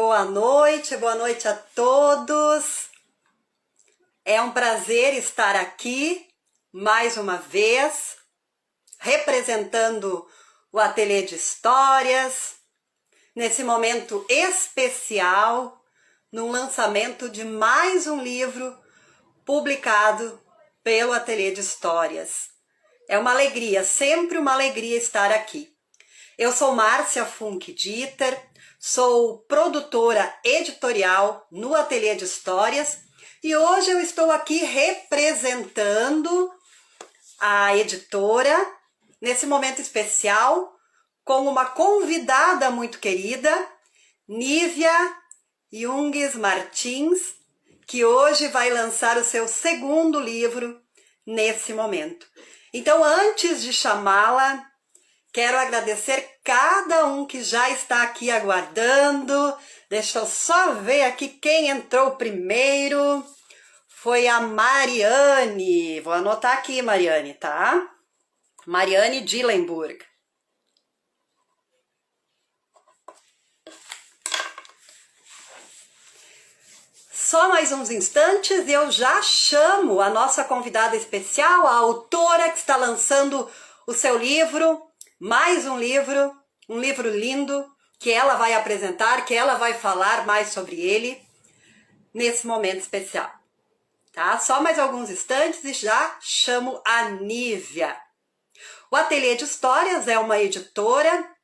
boa noite a todos. É um prazer estar aqui mais uma vez, representando o Ateliê de Histórias, nesse momento especial, no lançamento de mais um livro publicado pelo Ateliê de Histórias. É uma alegria, sempre uma alegria estar aqui. Eu sou Márcia Funk Dieter, sou produtora editorial no Ateliê de Histórias e hoje eu estou aqui representando a editora nesse momento especial com uma convidada muito querida, Nívia Junges Martins, que hoje vai lançar o seu segundo livro nesse momento. Então, antes de chamá-la, quero agradecer cada um que já está aqui aguardando. Deixa eu só ver aqui quem entrou primeiro. Foi a Mariane. Vou anotar aqui, Mariane, tá? Mariane Dillenburg. Só mais uns instantes e eu já chamo a nossa convidada especial, a autora que está lançando o seu livro, mais um livro lindo, que ela vai apresentar, que ela vai falar mais sobre ele nesse momento especial. Tá? Só mais alguns instantes e já chamo a Nívia. O Ateliê de Histórias é uma editora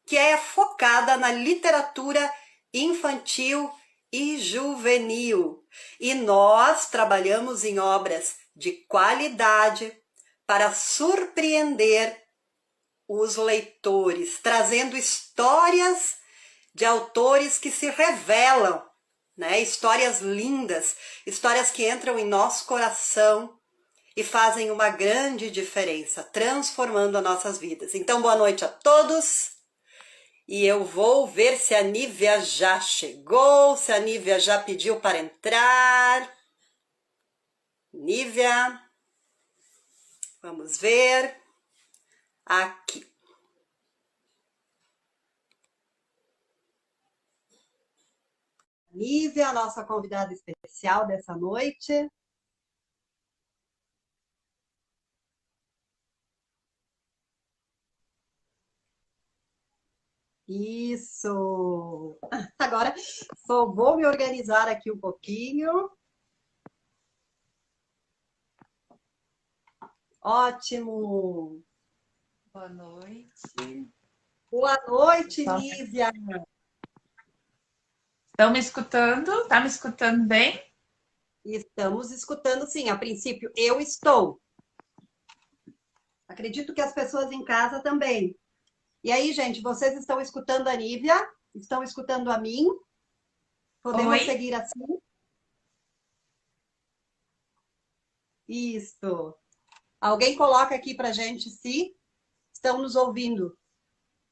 que é focada na literatura infantil e juvenil. E nós trabalhamos em obras de qualidade para surpreender os leitores, trazendo histórias de autores que se revelam, né? Histórias lindas, histórias que entram em nosso coração e fazem uma grande diferença, transformando as nossas vidas. Então, boa noite a todos. E eu vou ver se a Nívia já chegou, se a Nívia já pediu para entrar. Nívia, vamos ver. Aqui. Nívia, a nossa convidada especial dessa noite. Isso! Agora só vou me organizar aqui um pouquinho. Ótimo! Boa noite. Boa noite, Nívia! Estão me escutando? Tá me escutando bem? Estamos escutando, sim. A princípio, eu estou. Acredito que as pessoas em casa também. E aí, gente, vocês estão escutando a Nívia? Estão escutando a mim? Podemos Oi? seguir assim? Isso. Alguém coloca aqui pra gente se estão nos ouvindo.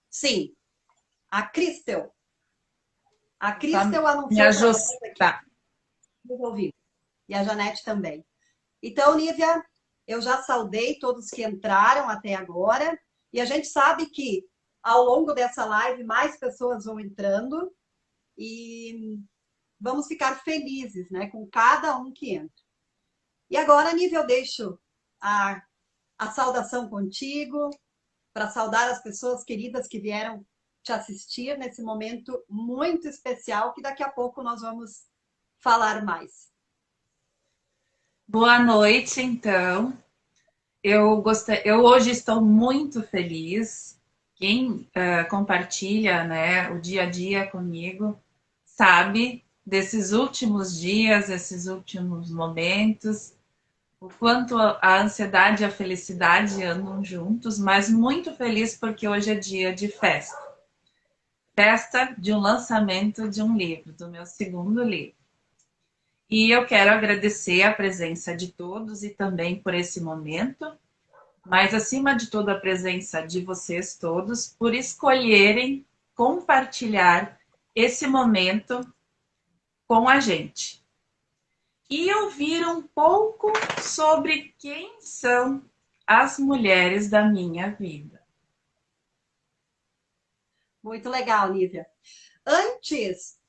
Sim. A Cristel. A Cristel Me anunciou para nós aqui. ajustar. Nos ouvindo. E a Janete também. Então, Nívia, eu já saudei todos que entraram até agora. E a gente sabe que ao longo dessa live mais pessoas vão entrando. E vamos ficar felizes, né, com cada um que entra. E agora, Nívia, eu deixo a saudação contigo, para saudar as pessoas queridas que vieram te assistir nesse momento muito especial, que daqui a pouco nós vamos falar mais. Boa noite, então. Eu hoje estou muito feliz. Quem compartilha, né, o dia a dia comigo sabe desses últimos dias, esses últimos momentos, o quanto a ansiedade e a felicidade andam juntos, mas muito feliz porque hoje é dia de festa. Festa de um lançamento de um livro, do meu segundo livro. E eu quero agradecer a presença de todos e também por esse momento, mas acima de tudo a presença de vocês todos por escolherem compartilhar esse momento com a gente. E ouvir um pouco sobre quem são as mulheres da minha vida. Muito legal, Nívia. Antes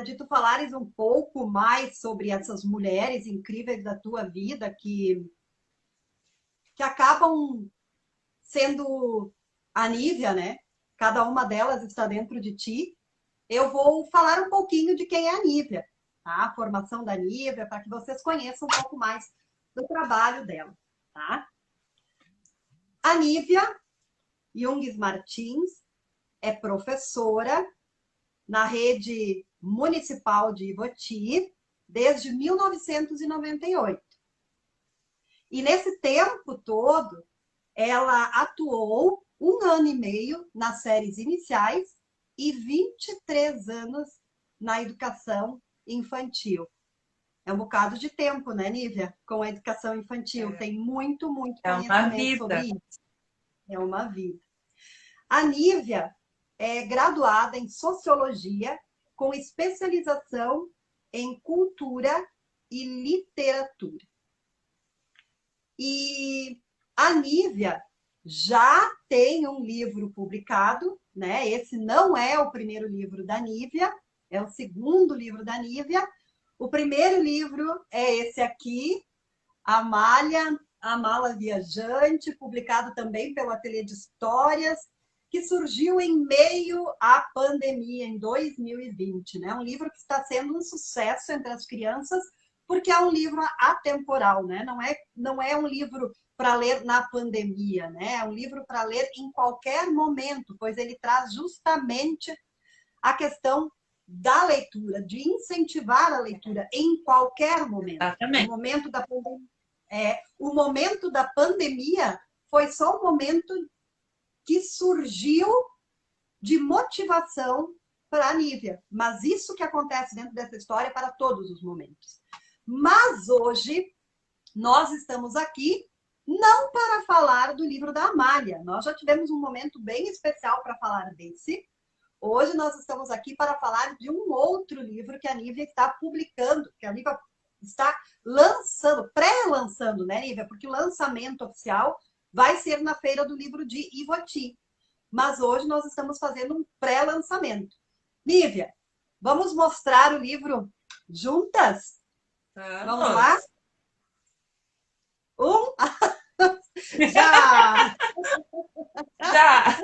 de tu falares um pouco mais sobre essas mulheres incríveis da tua vida que acabam sendo a Nívia, né? Cada uma delas está dentro de ti. Eu vou falar um pouquinho de quem é a Nívia, tá? A formação da Nívia, para que vocês conheçam um pouco mais do trabalho dela, tá? A Nívia Jungs Martins é professora na rede municipal de Ivoti desde 1998. E nesse tempo todo, ela atuou 1 ano e meio nas séries iniciais e 23 anos na educação infantil. É um bocado de tempo, né, Nívia? Com a educação infantil. Tem muito, muito É uma conhecimento sobre vida. isso. É uma vida. A Nívia é graduada em Sociologia, com especialização em Cultura e Literatura. E a Nívia já tem um livro publicado, né? Esse não é o primeiro livro da Nívia, é o segundo livro da Nívia. O primeiro livro é esse aqui, Amália, a Mala Viajante, publicado também pelo Ateliê de Histórias, que surgiu em meio à pandemia, em 2020, né? Um livro que está sendo um sucesso entre as crianças, porque é um livro atemporal, né? Não é um livro para ler na pandemia, né? É um livro para ler em qualquer momento, pois ele traz justamente a questão da leitura, de incentivar a leitura em qualquer momento. Exatamente. O momento da pandemia foi só um momento que surgiu de motivação para a Nívia. Mas isso que acontece dentro dessa história é para todos os momentos. Mas hoje nós estamos aqui não para falar do livro da Amália. Nós já tivemos um momento bem especial para falar desse. Hoje nós estamos aqui para falar de um outro livro que a Nívia está publicando, que a Nívia está lançando, pré-lançando, né, Nívia? Porque o lançamento oficial vai ser na Feira do Livro de Ivoti. Mas hoje nós estamos fazendo um pré-lançamento. Nívia, vamos mostrar o livro juntas? Vamos lá? Já! Já!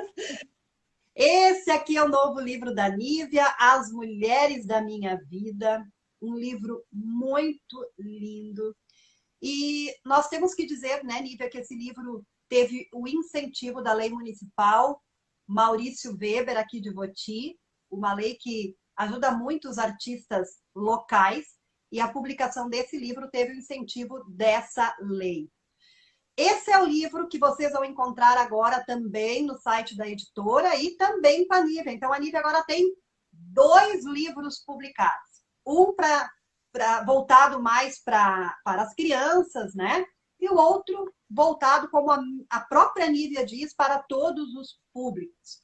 Esse aqui é o novo livro da Nívia, As Mulheres da Minha Vida. Um livro muito lindo. E nós temos que dizer, né, Nívia, que esse livro teve o incentivo da lei municipal Maurício Weber, aqui de Ivoti, uma lei que ajuda muito os artistas locais, e a publicação desse livro teve o incentivo dessa lei. Esse é o livro que vocês vão encontrar agora também no site da editora e também com a Nívia. Então, a Nívia agora tem 2 livros publicados. Um voltado mais para as crianças, né? E o outro voltado, como a própria Nívia diz, para todos os públicos.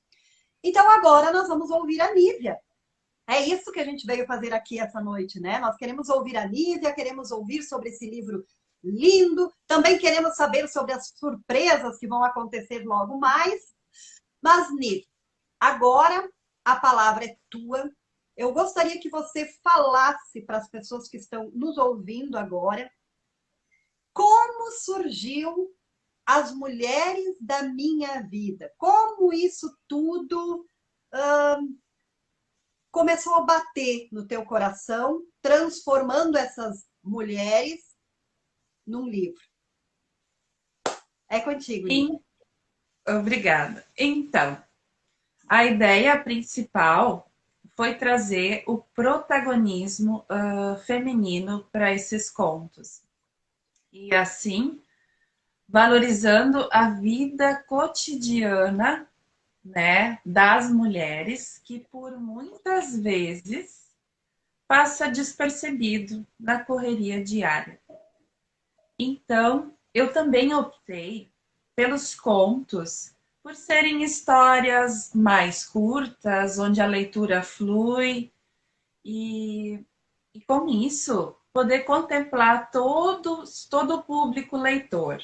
Então, agora nós vamos ouvir a Nívia. É isso que a gente veio fazer aqui essa noite, né? Nós queremos ouvir a Nívia, queremos ouvir sobre esse livro lindo, também queremos saber sobre as surpresas que vão acontecer logo mais. Mas, Nívia, agora a palavra é tua. Eu gostaria que você falasse para as pessoas que estão nos ouvindo agora como surgiu As Mulheres da Minha Vida. Como isso tudo começou a bater no teu coração, transformando essas mulheres num livro. É contigo, Nívia. Obrigada. Então, a ideia principal foi trazer o protagonismo feminino para esses contos. E assim, valorizando a vida cotidiana, né, das mulheres, que por muitas vezes passa despercebido na correria diária. Então, eu também optei pelos contos, por serem histórias mais curtas, onde a leitura flui, e com isso, poder contemplar todo o público leitor.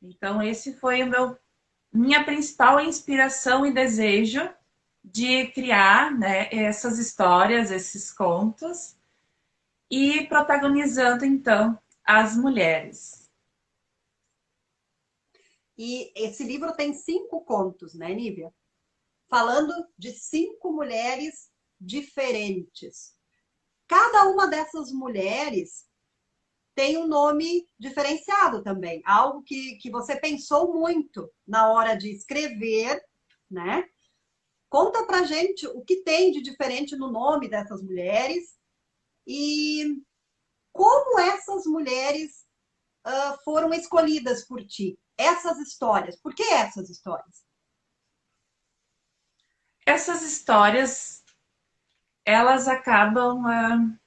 Então, esse foi minha principal inspiração e desejo de criar, né, essas histórias, esses contos, e protagonizando então as mulheres. E esse livro tem 5 contos, né, Nívia? Falando de 5 mulheres diferentes. Cada uma dessas mulheres tem um nome diferenciado também, algo que você pensou muito na hora de escrever, né? Conta pra gente o que tem de diferente no nome dessas mulheres e como essas mulheres foram escolhidas por ti. Essas histórias. Por que essas histórias? Essas histórias, elas acabam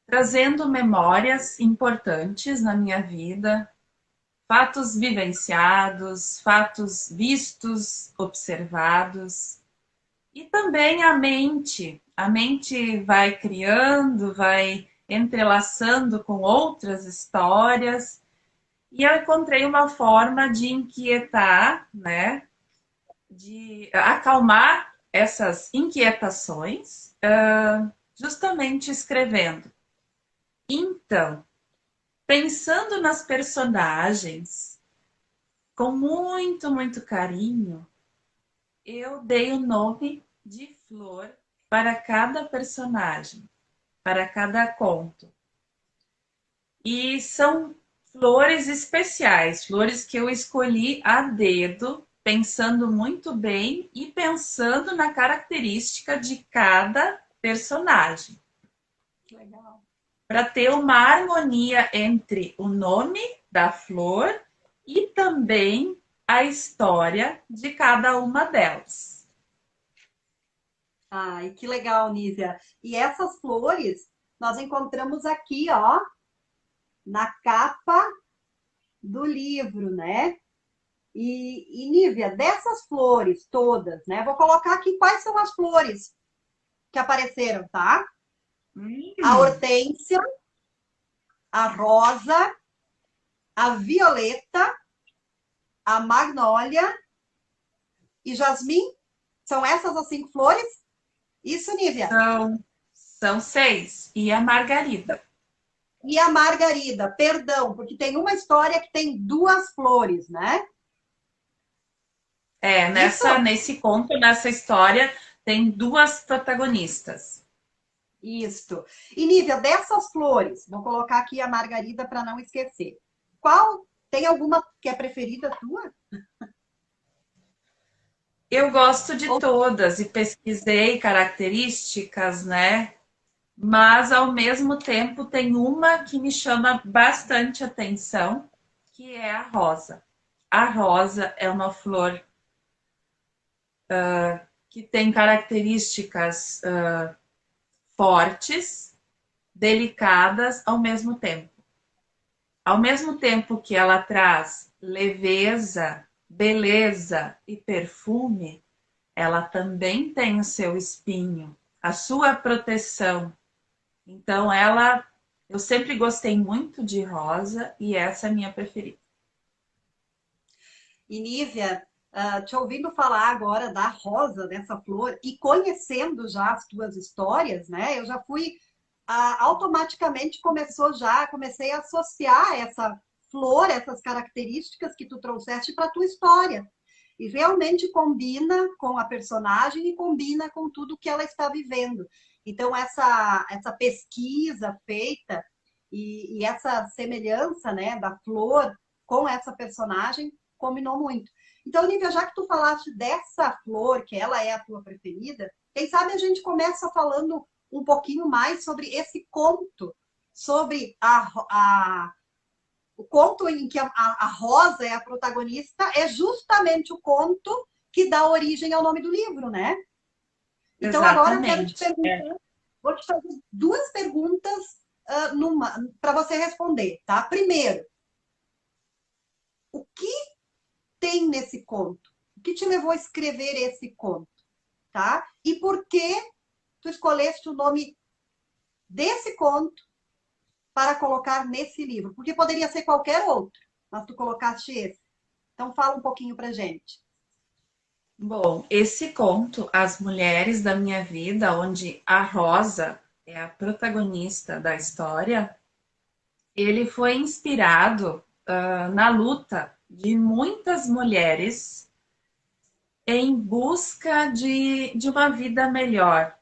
trazendo memórias importantes na minha vida, fatos vivenciados, fatos vistos, observados, e também a mente vai criando, vai entrelaçando com outras histórias, e eu encontrei uma forma de inquietar, né, de acalmar essas inquietações, justamente escrevendo. Então, pensando nas personagens, com muito, muito carinho, eu dei o nome de Flor para cada personagem, para cada conto. E são flores especiais, flores que eu escolhi a dedo, pensando muito bem e pensando na característica de cada personagem, Legal. para ter uma harmonia entre o nome da flor e também a história de cada uma delas. Ai, que legal, Nívia. E essas flores nós encontramos aqui, ó, na capa do livro, né? Nívia, dessas flores todas, né? Vou colocar aqui quais são as flores que apareceram, tá? A Hum, hortênsia, a rosa, a violeta, a magnólia e jasmim. São essas as 5 flores? Isso, Nívia. são 6. E a margarida. E a margarida, perdão, porque tem uma história que tem 2 flores, né? Isso? Nesse conto, nessa história, tem duas protagonistas. Isso. E Nívia, dessas flores, vou colocar aqui a margarida para não esquecer. Qual tem alguma que é preferida tua? Eu gosto de Ou todas e pesquisei características, né? Mas ao mesmo tempo tem uma que me chama bastante atenção, que é a rosa. A rosa é uma flor que tem características fortes, delicadas ao mesmo tempo. Ao mesmo tempo que ela traz leveza, beleza e perfume, ela também tem o seu espinho, a sua proteção. Então, eu sempre gostei muito de rosa e essa é a minha preferida. E Nívia, te ouvindo falar agora da rosa, dessa flor, e conhecendo já as tuas histórias, né? Eu já fui, automaticamente comecei a associar essa flor, essas características que tu trouxeste para a tua história. E realmente combina com a personagem e combina com tudo que ela está vivendo. Então, essa pesquisa feita e essa semelhança, né, da flor com essa personagem combinou muito. Então, Nívia, já que tu falaste dessa flor, que ela é a tua preferida, quem sabe a gente começa falando um pouquinho mais sobre esse conto, sobre o conto em que a Rosa é a protagonista, é justamente o conto que dá origem ao nome do livro, né? Então, agora eu quero te Exatamente. perguntar, vou te fazer 2 perguntas para você responder, tá? Primeiro, o que tem nesse conto? O que te levou a escrever esse conto, tá? E por que tu escolheste o nome desse conto para colocar nesse livro? Porque poderia ser qualquer outro, mas tu colocaste esse. Então fala um pouquinho pra gente. Bom, esse conto, As Mulheres da Minha Vida, onde a Rosa é a protagonista da história, ele foi inspirado na luta de muitas mulheres em busca de uma vida melhor,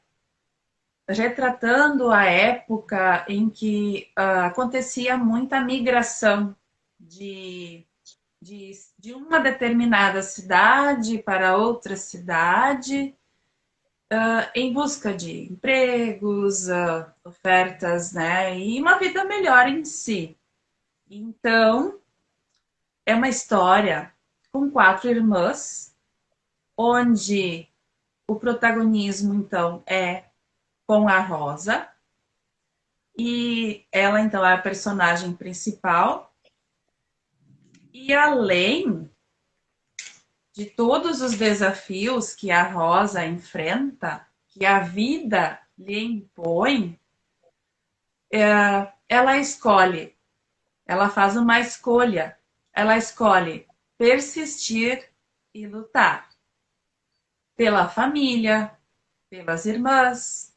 retratando a época em que acontecia muita migração de, de uma determinada cidade para outra cidade, em busca de empregos, ofertas, né, e uma vida melhor em si. Então, é uma história com quatro irmãs, onde o protagonismo, então, é com a Rosa, e ela, então, é a personagem principal. E além de todos os desafios que a Rosa enfrenta, que a vida lhe impõe, ela escolhe, ela faz uma escolha, ela escolhe persistir e lutar pela família, pelas irmãs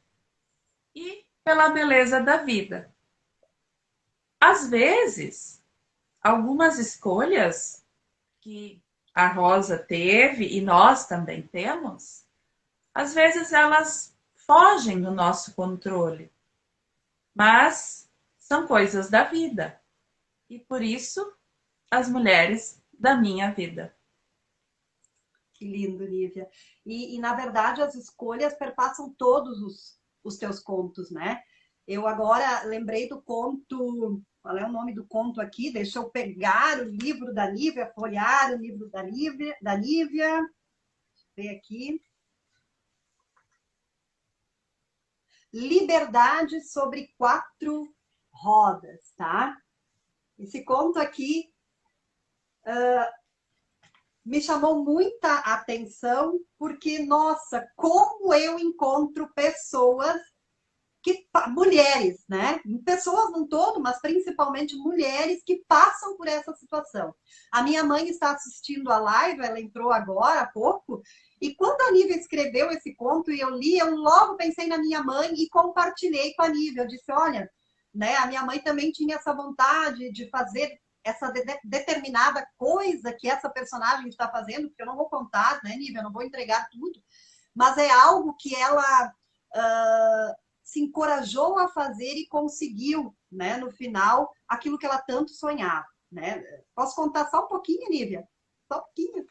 e pela beleza da vida. Às vezes, algumas escolhas que a Rosa teve e nós também temos, às vezes elas fogem do nosso controle, mas são coisas da vida. E por isso, as mulheres da minha vida. Que lindo, Nívia. Na verdade, as escolhas perpassam todos os teus contos, né? Eu agora lembrei do conto. Qual é o nome do conto aqui? Deixa eu pegar o livro da Nívia, folhear o livro da Nívia. Deixa eu ver aqui. Liberdade sobre quatro rodas, tá? Esse conto aqui me chamou muita atenção, porque, nossa, como eu encontro pessoas mulheres, né? Pessoas num todo, mas principalmente mulheres que passam por essa situação. A minha mãe está assistindo a live, ela entrou agora há pouco, e quando a Nívia escreveu esse conto e eu li, eu logo pensei na minha mãe e compartilhei com a Nívia. Eu disse, olha, né, a minha mãe também tinha essa vontade de fazer essa determinada coisa que essa personagem está fazendo, porque eu não vou contar, né, Nívia? Eu não vou entregar tudo, mas é algo que ela se encorajou a fazer e conseguiu, né, no final, aquilo que ela tanto sonhava, né? Posso contar só um pouquinho, Nívia? Só um pouquinho.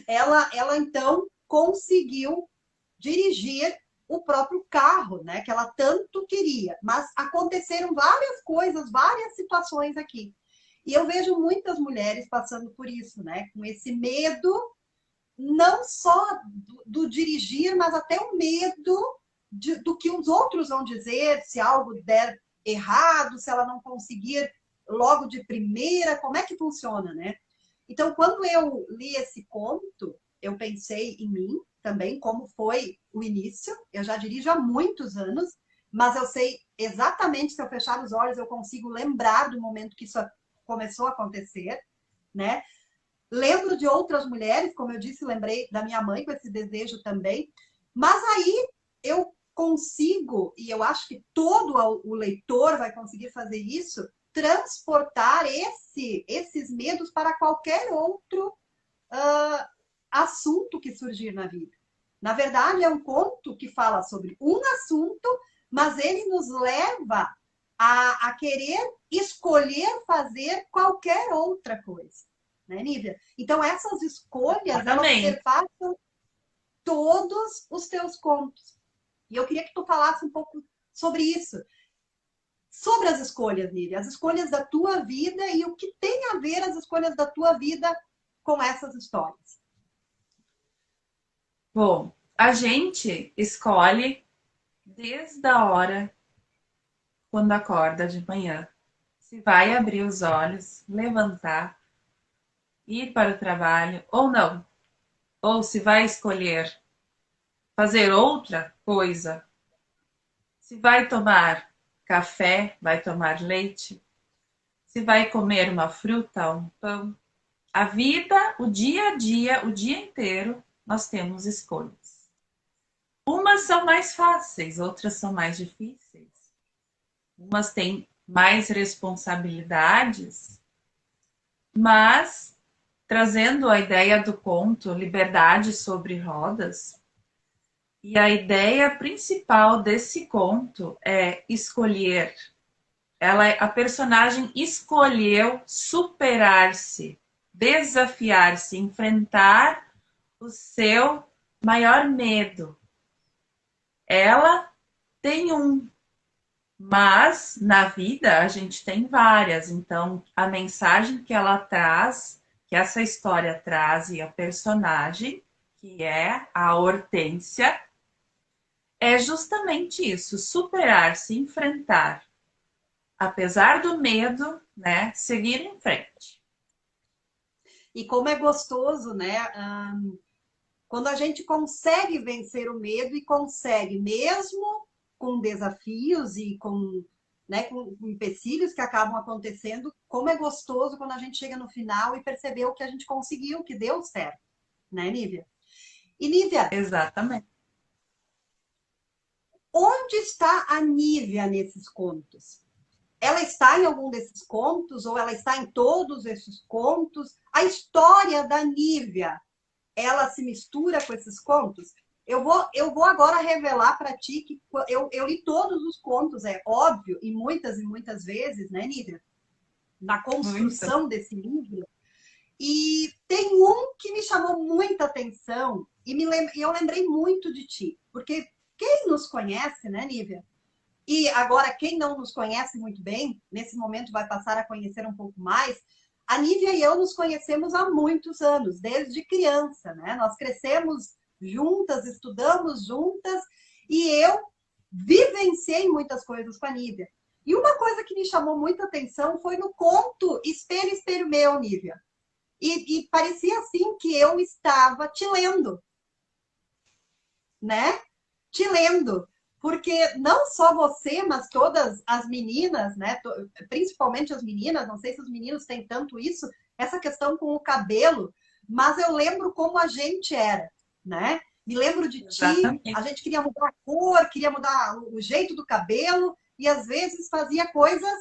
Ela, ela então conseguiu dirigir o próprio carro, né, que ela tanto queria. Mas aconteceram várias coisas, várias situações aqui. E eu vejo muitas mulheres passando por isso, né, com esse medo, não só do dirigir, mas até o medo do que os outros vão dizer, se algo der errado, se ela não conseguir logo de primeira, como é que funciona, né? Então, quando eu li esse conto, eu pensei em mim também, como foi o início. Eu já dirijo há muitos anos, mas eu sei exatamente, se eu fechar os olhos, eu consigo lembrar do momento que isso começou a acontecer, né? Lembro de outras mulheres, como eu disse, lembrei da minha mãe com esse desejo também. Mas aí eu consigo, e eu acho que todo o leitor vai conseguir fazer isso, transportar esses medos para qualquer outro assunto que surgir na vida. Na verdade, é um conto que fala sobre um assunto, mas ele nos leva a querer escolher fazer qualquer outra coisa. Né, Nívia? Então, essas escolhas, elas Exatamente. perpassam todos os teus contos. E eu queria que tu falasse um pouco sobre isso. Sobre as escolhas, Nívia. As escolhas da tua vida e o que tem a ver as escolhas da tua vida com essas histórias. Bom, a gente escolhe desde a hora quando acorda de manhã, se vai abrir os olhos, levantar, ir para o trabalho ou não, ou se vai escolher fazer outra coisa, se vai tomar café, vai tomar leite, se vai comer uma fruta ou um pão, A vida, o dia a dia, o dia inteiro, nós temos escolhas. Umas são mais fáceis, outras são mais difíceis. Umas têm mais responsabilidades, mas trazendo a ideia do conto Liberdade sobre Rodas, e a ideia principal desse conto é escolher. A personagem escolheu superar-se, desafiar-se, enfrentar o seu maior medo. Ela tem um, mas na vida a gente tem várias. Então, a mensagem que ela traz, que essa história traz, e a personagem, que é a Hortência, é justamente isso: superar-se, enfrentar, apesar do medo, né, seguir em frente. E como é gostoso, né? Quando a gente consegue vencer o medo e consegue, mesmo com desafios e com, né, com empecilhos que acabam acontecendo, como é gostoso quando a gente chega no final e percebeu que a gente conseguiu, que deu certo, né, Nívia? E Nívia, Exatamente. onde está a Nívia nesses contos? Ela está em algum desses contos ou ela está em todos esses contos? A história da Nívia, ela se mistura com esses contos? Eu vou agora revelar para ti que eu li todos os contos, é óbvio, e muitas vezes, né, Nívia? Na Muito. construção desse livro. E tem um que me chamou muita atenção e eu lembrei muito de ti, porque quem nos conhece, né, Nívia? E agora, quem não nos conhece muito bem, nesse momento vai passar a conhecer um pouco mais. A Nívia e eu nos conhecemos há muitos anos, desde criança, né? Nós crescemos juntas, estudamos juntas, e eu vivenciei muitas coisas com a Nívia. E uma coisa que me chamou muita atenção foi no conto Espelho, Espelho Meu, Nívia. E parecia assim que eu estava te lendo, né? Te lendo. Porque não só você, mas todas as meninas, né? Principalmente as meninas, não sei se os meninos têm tanto isso, essa questão com o cabelo, mas eu lembro como a gente era, né? Me lembro de ti, a Exatamente. gente queria mudar a cor, queria mudar o jeito do cabelo, e às vezes fazia coisas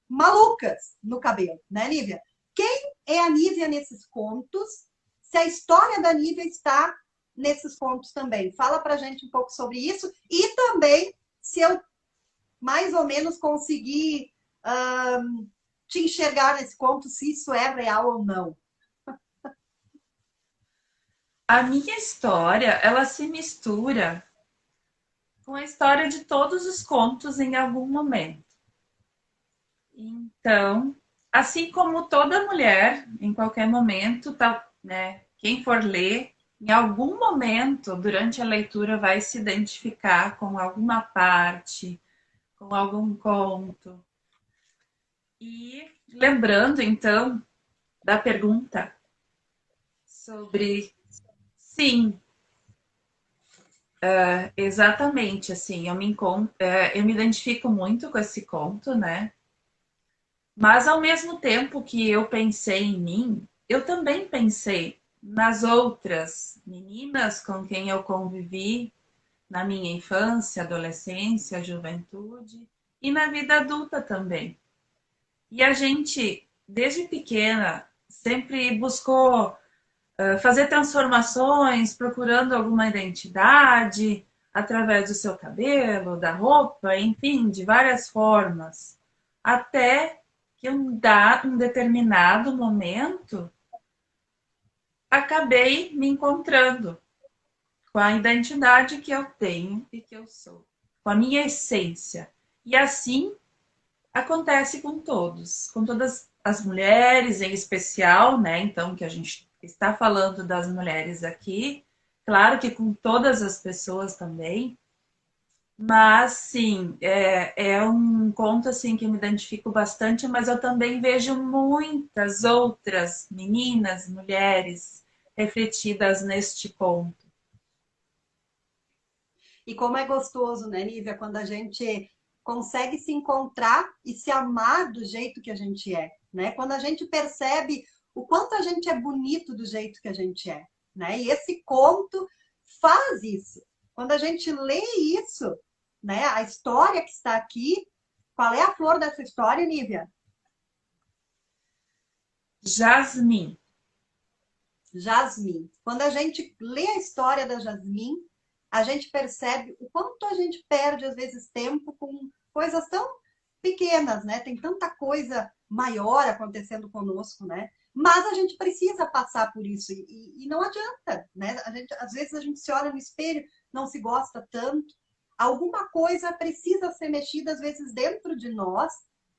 malucas no cabelo, né, Nívia? Quem é a Nívia nesses contos? Se a história da Nívia está nesses contos também. Fala pra gente um pouco sobre isso e também se eu mais ou menos conseguir te enxergar nesse conto, se isso é real ou não. A minha história, ela se mistura com a história de todos os contos em algum momento. Então, assim como toda mulher, em qualquer momento, tá, né, quem for ler, em algum momento durante a leitura vai se identificar com alguma parte, com algum conto. E lembrando então da pergunta sobre sim, exatamente assim, eu me identifico muito com esse conto, né? Mas ao mesmo tempo que eu pensei em mim, eu também pensei nas outras meninas com quem eu convivi na minha infância, adolescência, juventude e na vida adulta também. E a gente, desde pequena, sempre buscou fazer transformações, procurando alguma identidade através do seu cabelo, da roupa, enfim, de várias formas. Até que um determinado momento acabei me encontrando com a identidade que eu tenho e que eu sou, com a minha essência. E assim acontece com todas as mulheres em especial, né? Então, que a gente está falando das mulheres aqui, claro que com todas as pessoas também, mas sim, é um conto assim que eu me identifico bastante, mas eu também vejo muitas outras meninas, mulheres refletidas neste conto. E como é gostoso, né, Nívia, quando a gente consegue se encontrar e se amar do jeito que a gente é. né? Quando a gente percebe o quanto a gente é bonito do jeito que a gente é, né? E esse conto faz isso. Quando a gente lê isso, né? A história que está aqui, qual é a flor dessa história, Nívia? Jasmim. Jasmim. Quando a gente lê a história da Jasmim, a gente percebe o quanto a gente perde, às vezes, tempo com coisas tão pequenas, né? Tem tanta coisa maior acontecendo conosco, né? Mas a gente precisa passar por isso e não adianta, né? Às vezes a gente se olha no espelho, não se gosta tanto. Alguma coisa precisa ser mexida, às vezes, dentro de nós,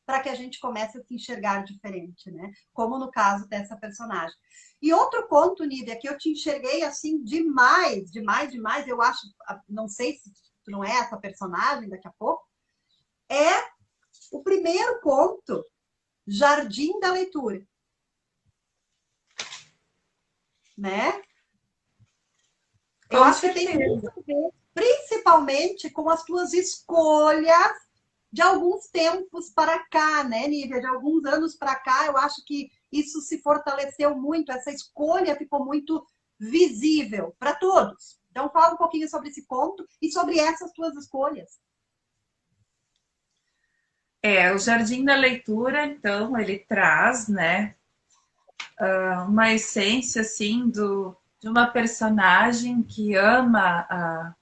para que a gente comece a se enxergar diferente, né? Como no caso dessa personagem. E outro conto, Nívia, que eu te enxerguei assim demais, demais, demais, eu acho, não sei se tu não é essa personagem daqui a pouco, é o primeiro conto, Jardim da Leitura. Né? Eu acho que tem muito a ver, principalmente com as tuas escolhas de alguns tempos para cá, né, Nívia? De alguns anos para cá, eu acho que isso se fortaleceu muito, essa escolha ficou muito visível para todos. Então, fala um pouquinho sobre esse conto e sobre essas tuas escolhas. O Jardim da Leitura, então, ele traz, né, uma essência, assim, de uma personagem que ama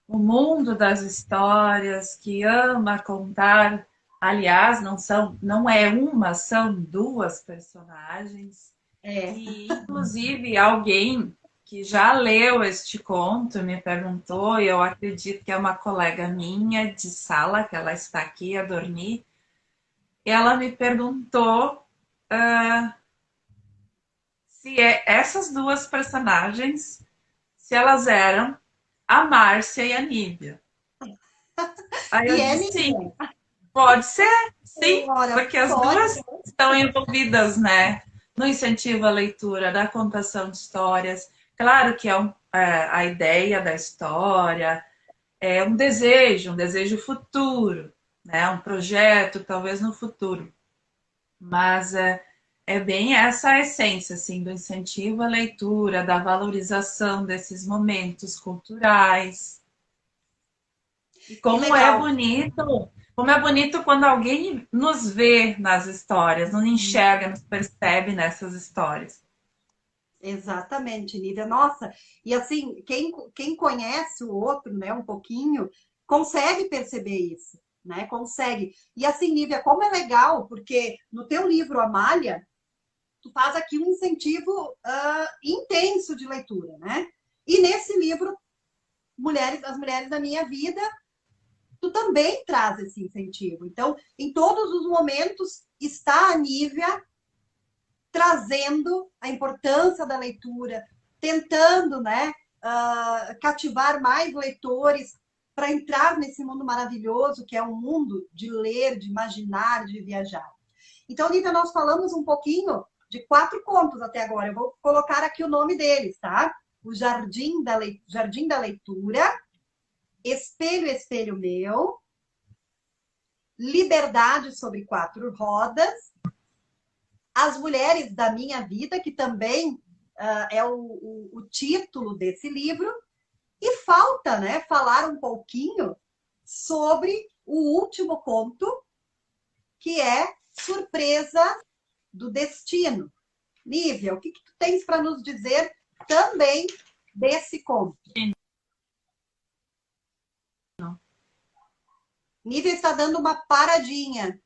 o mundo das histórias, que ama contar. Aliás, não é uma, são duas personagens. É. E, inclusive, alguém que já leu este conto me perguntou, e eu acredito que é uma colega minha de sala, que ela está aqui a dormir, e ela me perguntou se essas duas personagens, se elas eram a Márcia e a Nívia. Aí eu E é, disse sim, Nívia? pode ser, sim, Ora, porque as pode. duas estão envolvidas, né, no incentivo à leitura, da contação de histórias. Claro que a ideia da história é um desejo futuro, né, um projeto talvez no futuro, mas é bem essa a essência, assim, do incentivo à leitura, da valorização desses momentos culturais. E Que legal. como é bonito quando alguém nos vê nas histórias, nos enxerga, nos percebe nessas histórias. Exatamente, Nívia. Nossa, e assim, quem conhece o outro, né, um pouquinho, consegue perceber isso, né? Consegue. E assim, Nívia, como é legal, porque no teu livro Amália, tu faz aqui um incentivo intenso de leitura, né? E nesse livro, As Mulheres da Minha Vida, tu também traz esse incentivo. Então, em todos os momentos, está a Nívia trazendo a importância da leitura, tentando, né, cativar mais leitores para entrar nesse mundo maravilhoso que é um mundo de ler, de imaginar, de viajar. Então, Lívia, nós falamos um pouquinho de 4 contos até agora. Eu vou colocar aqui o nome deles, tá? O Jardim da Leitura, Espelho, Espelho Meu, Liberdade sobre 4 Rodas, As Mulheres da Minha Vida, que também é o título desse livro, e falta, né, falar um pouquinho sobre o último conto, que é Surpresa do Destino. Lívia, o que tu tens para nos dizer também desse conto? Lívia está dando uma paradinha.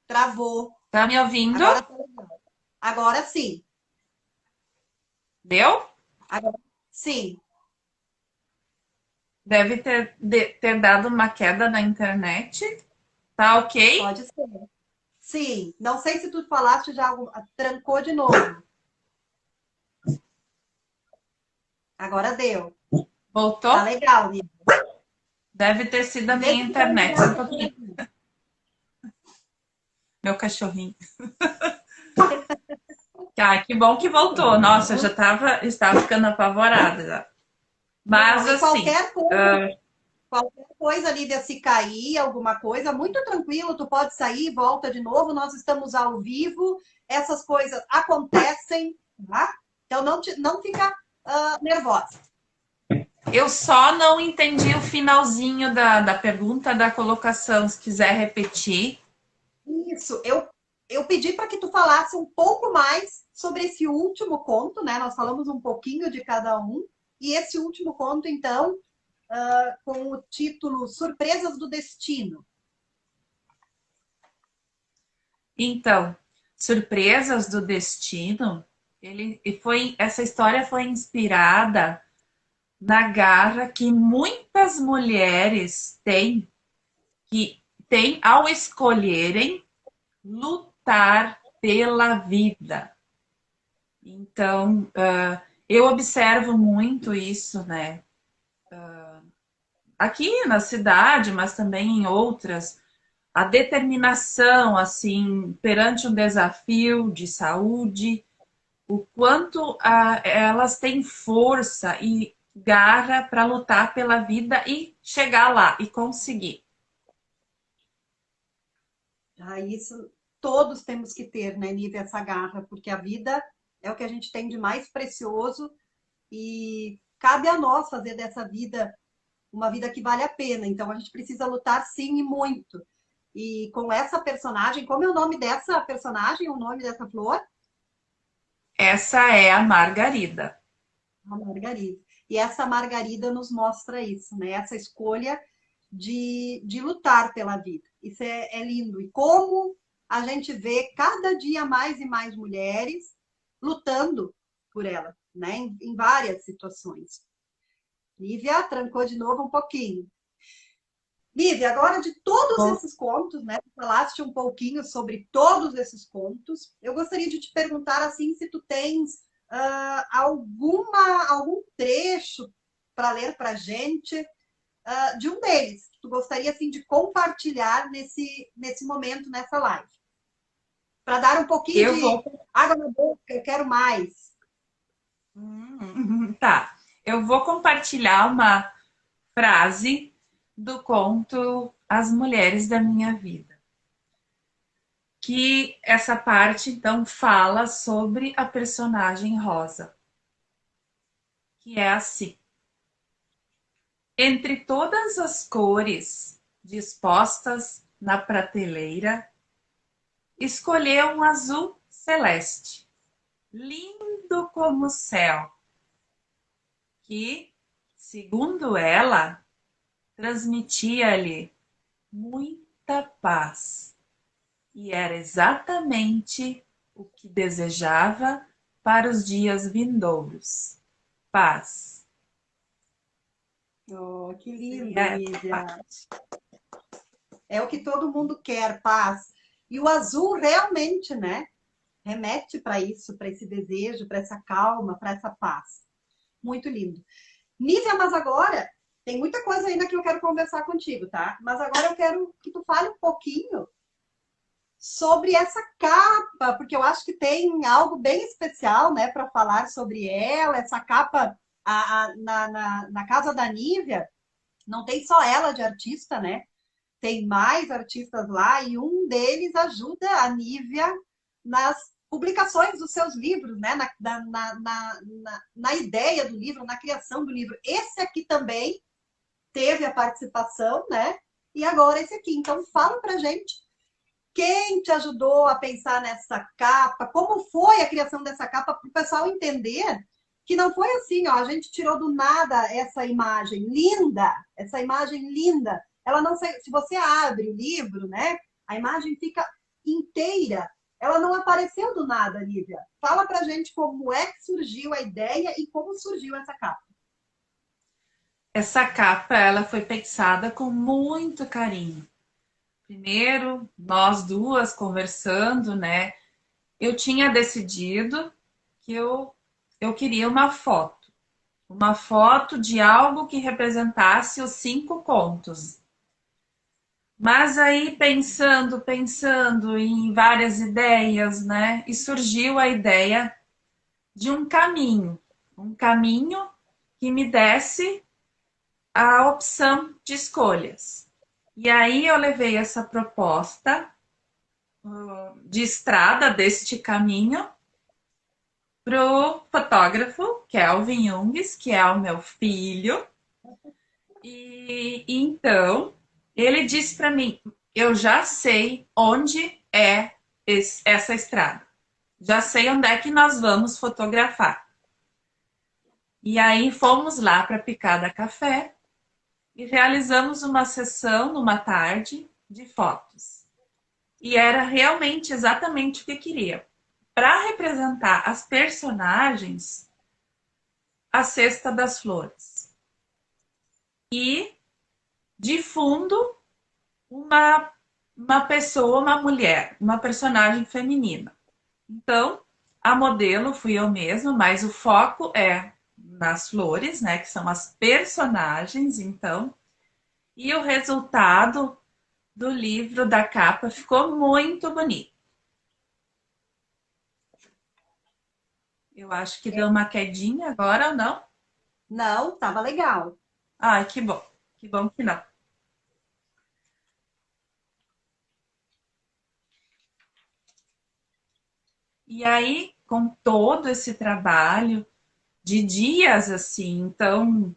Travou. Tá me ouvindo? Agora sim. Deu? Agora sim. Deve ter dado uma queda na internet. Tá ok? Pode ser. Sim. Não sei se tu falaste já, trancou de novo. Agora deu. Voltou? Tá legal, Lívia. Deve ter sido a minha internet. Um pouquinho. Meu cachorrinho. Que bom que voltou. Nossa, eu estava ficando apavorada já. Mas assim, Qualquer coisa, Lívia, se cair alguma coisa, muito tranquilo, tu pode sair, volta de novo, nós estamos ao vivo, essas coisas acontecem, tá? Então não fica nervosa. Eu só não entendi o finalzinho da pergunta, da colocação, se quiser repetir. Isso, eu pedi para que tu falasse um pouco mais sobre esse último conto, né? Nós falamos um pouquinho de cada um, e esse último conto, então, com o título Surpresas do Destino. Então, Surpresas do Destino, essa história foi inspirada na garra que muitas mulheres têm ao escolherem lutar pela vida. Então, eu observo muito isso, né? Aqui na cidade, mas também em outras, a determinação, assim, perante um desafio de saúde, o quanto elas têm força e garra para lutar pela vida e chegar lá e conseguir. Isso todos temos que ter, né, Nívia, essa garra, porque a vida é o que a gente tem de mais precioso e cabe a nós fazer dessa vida uma vida que vale a pena. Então a gente precisa lutar sim e muito. E com essa personagem, como é o nome dessa personagem, o nome dessa flor? Essa é a Margarida. A Margarida. E essa Margarida nos mostra isso, né? Essa escolha de lutar pela vida. Isso é lindo. E como a gente vê cada dia mais e mais mulheres lutando por ela, né? Em várias situações. Lívia, trancou de novo um pouquinho. Lívia, agora de todos Bom, esses contos, né? Tu falaste um pouquinho sobre todos esses contos. Eu gostaria de te perguntar assim se tu tens algum trecho para ler para gente de um deles que tu gostaria assim de compartilhar nesse momento, nessa live. Para dar um pouquinho eu de vou. água na boca, eu quero mais. Tá. Eu vou compartilhar uma frase do conto As Mulheres da Minha Vida. Que essa parte, então, fala sobre a personagem Rosa. Que é assim. Entre todas as cores dispostas na prateleira, escolheu um azul celeste, lindo como o céu, que, segundo ela, transmitia-lhe muita paz. E era exatamente o que desejava para os dias vindouros. Paz. Oh, que lindo, Seria essa Lívia. parte. É o que todo mundo quer, paz. E o azul realmente, né? Remete para isso, para esse desejo, para essa calma, para essa paz. Muito lindo. Nívia, mas agora tem muita coisa ainda que eu quero conversar contigo, tá? Mas agora eu quero que tu fale um pouquinho sobre essa capa, porque eu acho que tem algo bem especial, né, para falar sobre ela. Essa capa na casa da Nívia, não tem só ela de artista, né? Tem mais artistas lá e um deles ajuda a Nívia nas publicações dos seus livros, né? Na ideia do livro, na criação do livro. Esse aqui também teve a participação, né? E agora esse aqui. Então, fala pra gente quem te ajudou a pensar nessa capa, como foi a criação dessa capa, para o pessoal entender que não foi assim, ó, a gente tirou do nada essa imagem linda, essa imagem linda. Ela não sei, se você abre o livro, né? A imagem fica inteira. Ela não apareceu do nada, Lívia. Fala pra gente como é que surgiu a ideia e como surgiu essa capa. Essa capa, ela foi pensada com muito carinho. Primeiro, nós duas conversando, né? Eu tinha decidido que eu queria uma foto de algo que representasse os 5 contos. Mas aí pensando em várias ideias, né? E surgiu a ideia de um caminho que me desse a opção de escolhas. E aí eu levei essa proposta de estrada deste caminho pro fotógrafo Kelvin Jungs, que é o meu filho. E então ele disse para mim: eu já sei onde é essa estrada, já sei onde é que nós vamos fotografar. E aí fomos lá para Picada Café e realizamos uma sessão numa tarde de fotos. E era realmente exatamente o que eu queria. Para representar as personagens, a Cesta das Flores. E, de fundo, uma pessoa, uma mulher, uma personagem feminina. Então, a modelo fui eu mesma, mas o foco é nas flores, né, que são as personagens, então. E o resultado do livro, da capa, ficou muito bonito. Eu acho que deu uma quedinha agora ou não? Não, tava legal. Ai, que bom. Que bom que não. E aí, com todo esse trabalho de dias assim, então,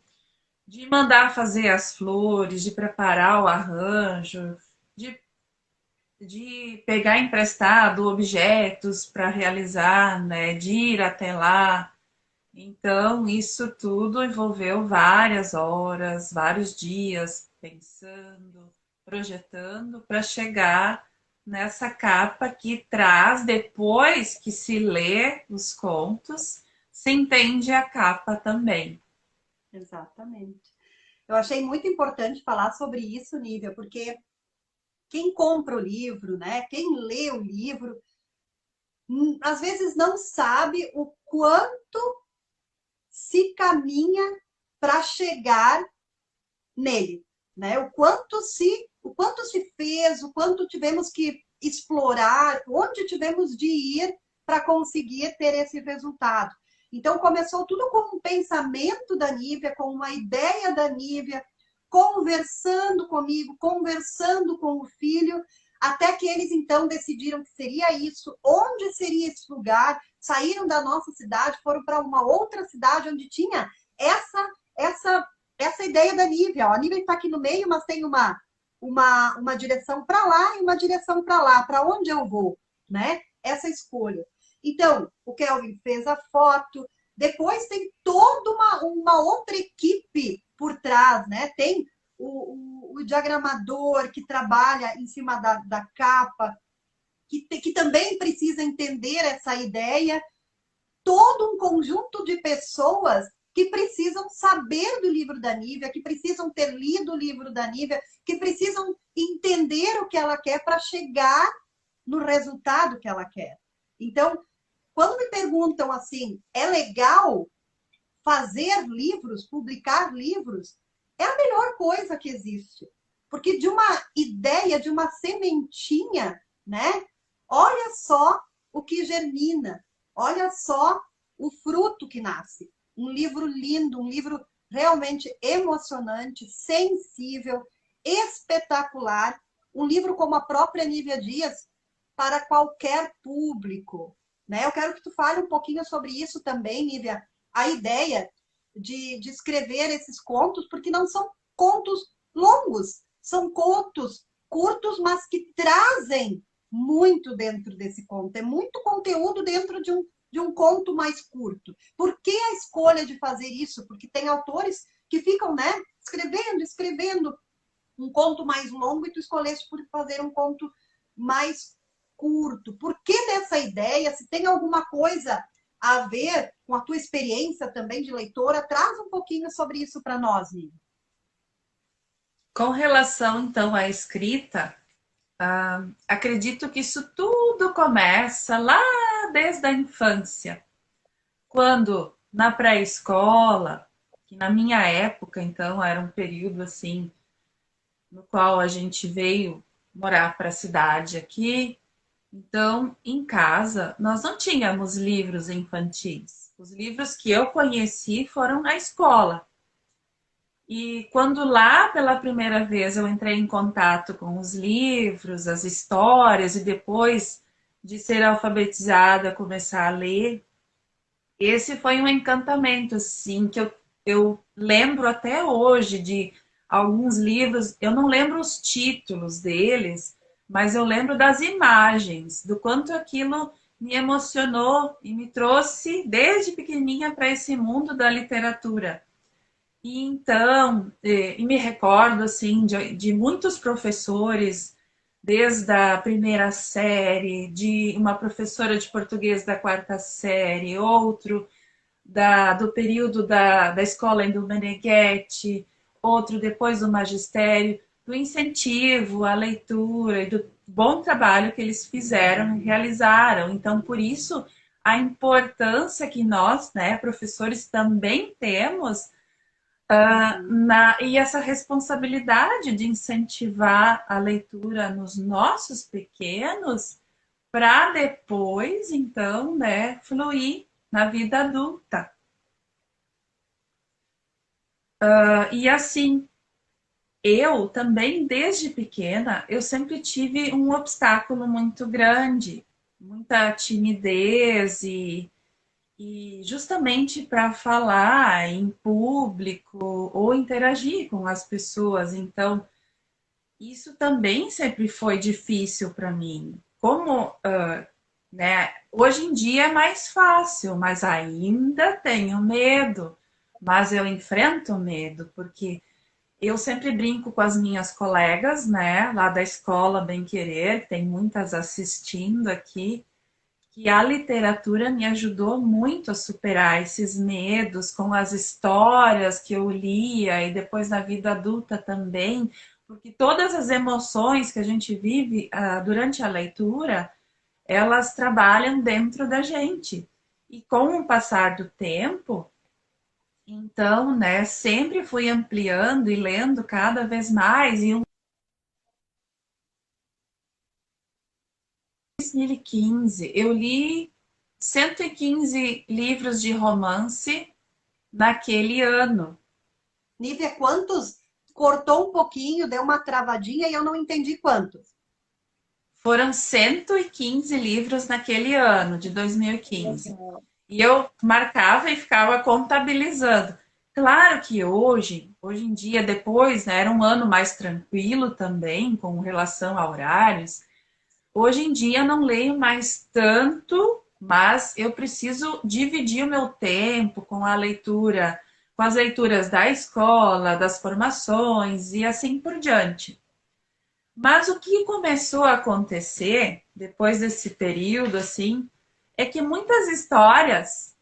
de mandar fazer as flores, de preparar o arranjo, de, de pegar emprestado objetos para realizar, né, de ir até lá. Então, isso tudo envolveu várias horas, vários dias pensando, projetando para chegar nessa capa que traz, depois que se lê os contos, se entende a capa também. Exatamente. Eu achei muito importante falar sobre isso, Nívia, porque quem compra o livro, né? Quem lê o livro, às vezes não sabe o quanto se caminha para chegar nele, né? O quanto se fez, o quanto tivemos que explorar, onde tivemos de ir para conseguir ter esse resultado. Então começou tudo com um pensamento da Nívia, com uma ideia da Nívia, conversando comigo, conversando com o filho, até que eles então decidiram que seria isso, onde seria esse lugar, saíram da nossa cidade, foram para uma outra cidade onde tinha essa essa ideia da Nívia. Ó, a Nívia está aqui no meio, mas tem uma direção para lá e uma direção para lá. Para onde eu vou? Né? Essa escolha. Então, o Kelvin fez a foto. Depois tem toda uma outra equipe por trás, né? Tem o diagramador que trabalha em cima da capa, que também precisa entender essa ideia. Todo um conjunto de pessoas que precisam saber do livro da Nívia, que precisam ter lido o livro da Nívia, que precisam entender o que ela quer para chegar no resultado que ela quer. Então, quando me perguntam assim, é legal fazer livros, publicar livros? É a melhor coisa que existe. Porque de uma ideia, de uma sementinha, né? Olha só o que germina. Olha só o fruto que nasce. Um livro lindo, um livro realmente emocionante, sensível, espetacular. Um livro como a própria Nívia Dias, para qualquer público. Né? Eu quero que tu fale um pouquinho sobre isso também, Nívia. A ideia de escrever esses contos, porque não são contos longos, são contos curtos, mas que trazem muito dentro desse conto. É muito conteúdo dentro de um conto mais curto. Por que a escolha de fazer isso? Porque tem autores que ficam, né, escrevendo um conto mais longo e tu escolheste por fazer um conto mais curto. Por que dessa ideia? Se tem alguma coisa a ver com a tua experiência também de leitora, traz um pouquinho sobre isso para nós, Nívia. Com relação, então, à escrita, acredito que isso tudo começa lá desde a infância, quando na pré-escola, que na minha época, então, era um período assim, no qual a gente veio morar para a cidade aqui. Então, em casa, nós não tínhamos livros infantis. Os livros que eu conheci foram na escola. E quando lá pela primeira vez eu entrei em contato com os livros, as histórias, e depois de ser alfabetizada, começar a ler, esse foi um encantamento, assim, que eu lembro até hoje de alguns livros, eu não lembro os títulos deles, mas eu lembro das imagens, do quanto aquilo me emocionou e me trouxe desde pequenininha para esse mundo da literatura. E então, e me recordo assim de muitos professores, desde a primeira série, de uma professora de português da quarta série, outro do período da escola em Meneghetti, outro depois do magistério, do incentivo à leitura e do bom trabalho que eles fizeram e realizaram. Então, por isso, a importância que nós, né, professores, também temos e essa responsabilidade de incentivar a leitura nos nossos pequenos para depois, então, né, fluir na vida adulta. E assim, eu também, desde pequena, eu sempre tive um obstáculo muito grande, muita timidez e justamente para falar em público ou interagir com as pessoas. Então, isso também sempre foi difícil para mim. Como, né, hoje em dia é mais fácil, mas ainda tenho medo. Mas eu enfrento o medo, porque eu sempre brinco com as minhas colegas, né, lá da escola Bem Querer, tem muitas assistindo aqui, que a literatura me ajudou muito a superar esses medos com as histórias que eu lia e depois na vida adulta também, porque todas as emoções que a gente vive durante a leitura, elas trabalham dentro da gente. E com o passar do tempo, então, né, sempre fui ampliando e lendo cada vez mais. E em 2015, eu li 115 livros de romance naquele ano. Nívia, quantos? Cortou um pouquinho, deu uma travadinha e eu não entendi quantos. Foram 115 livros naquele ano, de 2015. E eu marcava e ficava contabilizando. Claro que hoje em dia, depois, né, era um ano mais tranquilo também, com relação a horários. Hoje em dia não leio mais tanto, mas eu preciso dividir o meu tempo com a leitura, com as leituras da escola, das formações e assim por diante. Mas o que começou a acontecer depois desse período assim, é que muitas histórias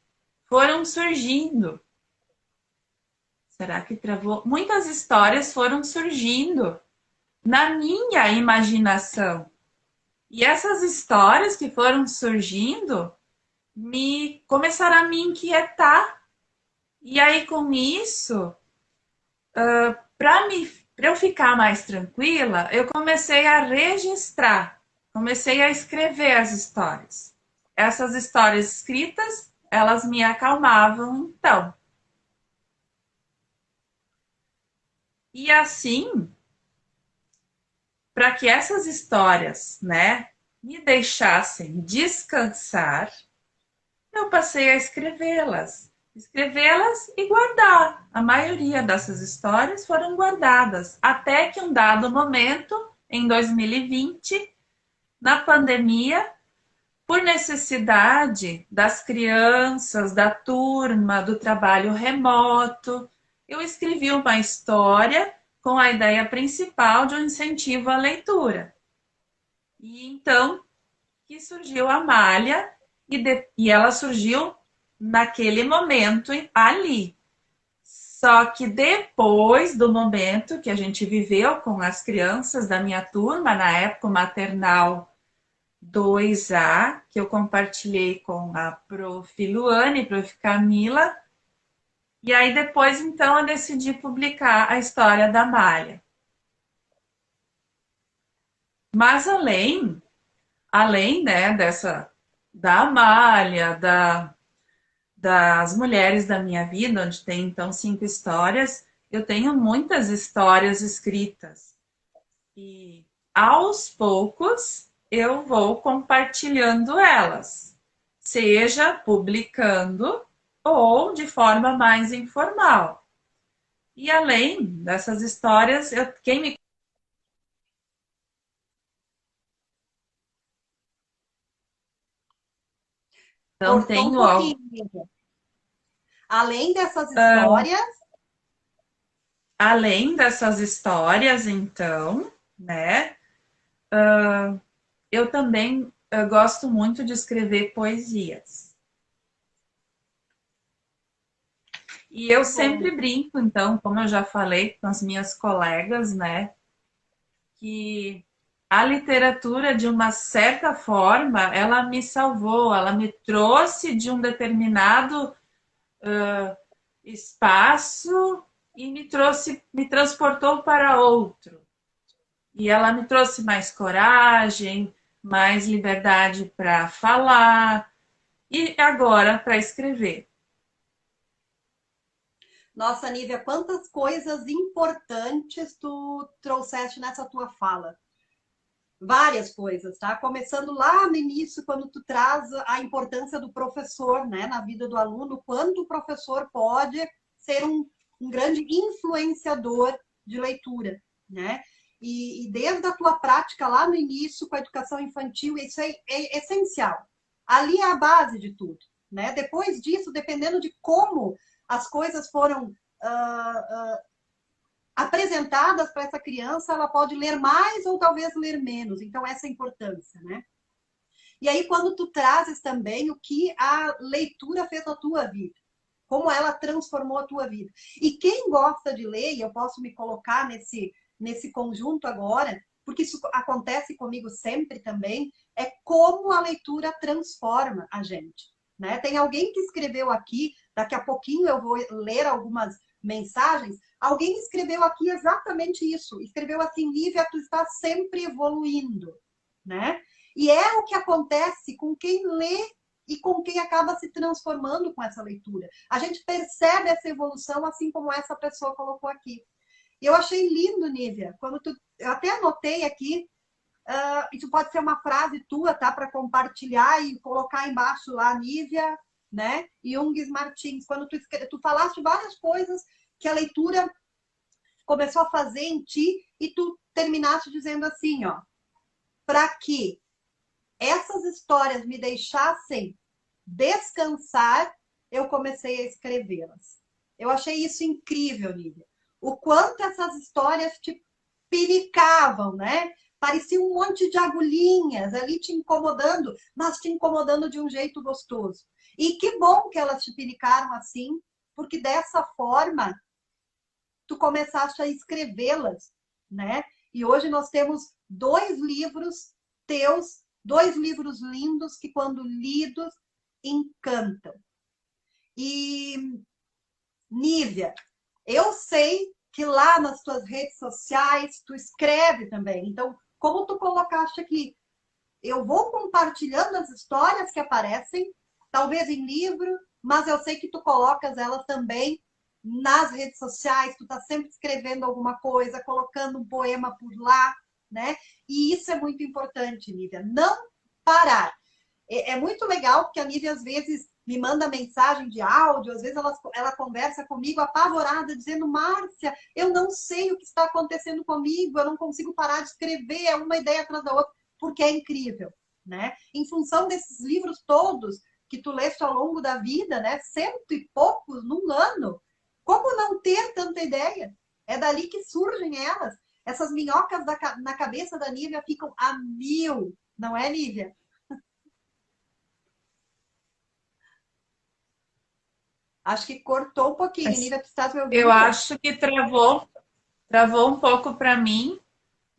foram surgindo. Será que travou? Muitas histórias foram surgindo na minha imaginação. E essas histórias que foram surgindo me começaram a me inquietar. E aí, com isso, para eu ficar mais tranquila, eu comecei a registrar, comecei a escrever as histórias. Essas histórias escritas, elas me acalmavam, então. E assim, para que essas histórias, né, me deixassem descansar, eu passei a escrevê-las e guardar. A maioria dessas histórias foram guardadas, até que um dado momento, em 2020, na pandemia, por necessidade das crianças, da turma, do trabalho remoto, eu escrevi uma história com a ideia principal de um incentivo à leitura. E então que surgiu a malha e ela surgiu naquele momento ali. Só que depois do momento que a gente viveu com as crianças da minha turma, na época maternal 2A, que eu compartilhei com a prof. Luane, prof. Camila, e aí depois então eu decidi publicar a história da malha. Mas além, né, da Amália, das mulheres da minha vida, onde tem então 5 histórias, eu tenho muitas histórias escritas e aos poucos eu vou compartilhando elas, seja publicando ou de forma mais informal. E além dessas histórias, quem me então Cortou um tenho pouquinho, Nívia. Além dessas uh, histórias, além dessas histórias, então, né? Eu também gosto muito de escrever poesias. E eu que bom. sempre brinco, então, como eu já falei com as minhas colegas, né, que a literatura, de uma certa forma, ela me salvou, ela me trouxe de um determinado espaço e me transportou para outro. E ela me trouxe mais coragem, mais liberdade para falar e agora para escrever. Nossa, Nívia, quantas coisas importantes tu trouxeste nessa tua fala. Várias coisas, tá? Começando lá no início, quando tu traz a importância do professor, né, na vida do aluno, quanto o professor pode ser um grande influenciador de leitura, né? E desde a tua prática lá no início com a educação infantil, isso é essencial. Ali é a base de tudo, né? Depois disso, dependendo de como as coisas foram apresentadas para essa criança, ela pode ler mais ou talvez ler menos. Então, essa é a importância, né? E aí, quando tu trazes também o que a leitura fez na tua vida, como ela transformou a tua vida. E quem gosta de ler, e eu posso me colocar nesse conjunto agora, porque isso acontece comigo sempre também, é como a leitura transforma a gente. Né? Tem alguém que escreveu aqui, daqui a pouquinho eu vou ler algumas mensagens, alguém escreveu aqui exatamente isso. Escreveu assim, Lívia, tu está sempre evoluindo. Né? E é o que acontece com quem lê e com quem acaba se transformando com essa leitura. A gente percebe essa evolução, assim como essa pessoa colocou aqui. E eu achei lindo, Nívia, eu até anotei aqui, isso pode ser uma frase tua, tá? Para compartilhar e colocar embaixo lá, Nívia, né? Jungs Martins, quando tu falaste várias coisas que a leitura começou a fazer em ti e tu terminaste dizendo assim, ó, para que essas histórias me deixassem descansar, eu comecei a escrevê-las. Eu achei isso incrível, Nívia. O quanto essas histórias te piricavam, né? Parecia um monte de agulhinhas ali te incomodando, mas te incomodando de um jeito gostoso. E que bom que elas te piricaram assim, porque dessa forma tu começaste a escrevê-las, né? E hoje nós temos 2 livros teus, 2 livros lindos que, quando lidos, encantam. E, Nívia, eu sei que lá nas tuas redes sociais tu escreve também. Então, como tu colocaste aqui, eu vou compartilhando as histórias que aparecem, talvez em livro, mas eu sei que tu colocas elas também nas redes sociais, tu tá sempre escrevendo alguma coisa, colocando um poema por lá, né? E isso é muito importante, Nívia, não parar. É muito legal porque a Nívia às vezes me manda mensagem de áudio, às vezes ela conversa comigo apavorada, dizendo, Márcia, eu não sei o que está acontecendo comigo, eu não consigo parar de escrever, é uma ideia atrás da outra, porque é incrível, né? Em função desses livros todos que tu leste ao longo da vida, né? 100 e poucos num ano, como não ter tanta ideia? É dali que surgem elas. Essas minhocas na cabeça da Nívia ficam a mil, não é, Nívia? Acho que cortou um pouquinho. Nívia, tu estás me Eu ouvindo? acho que travou um pouco para mim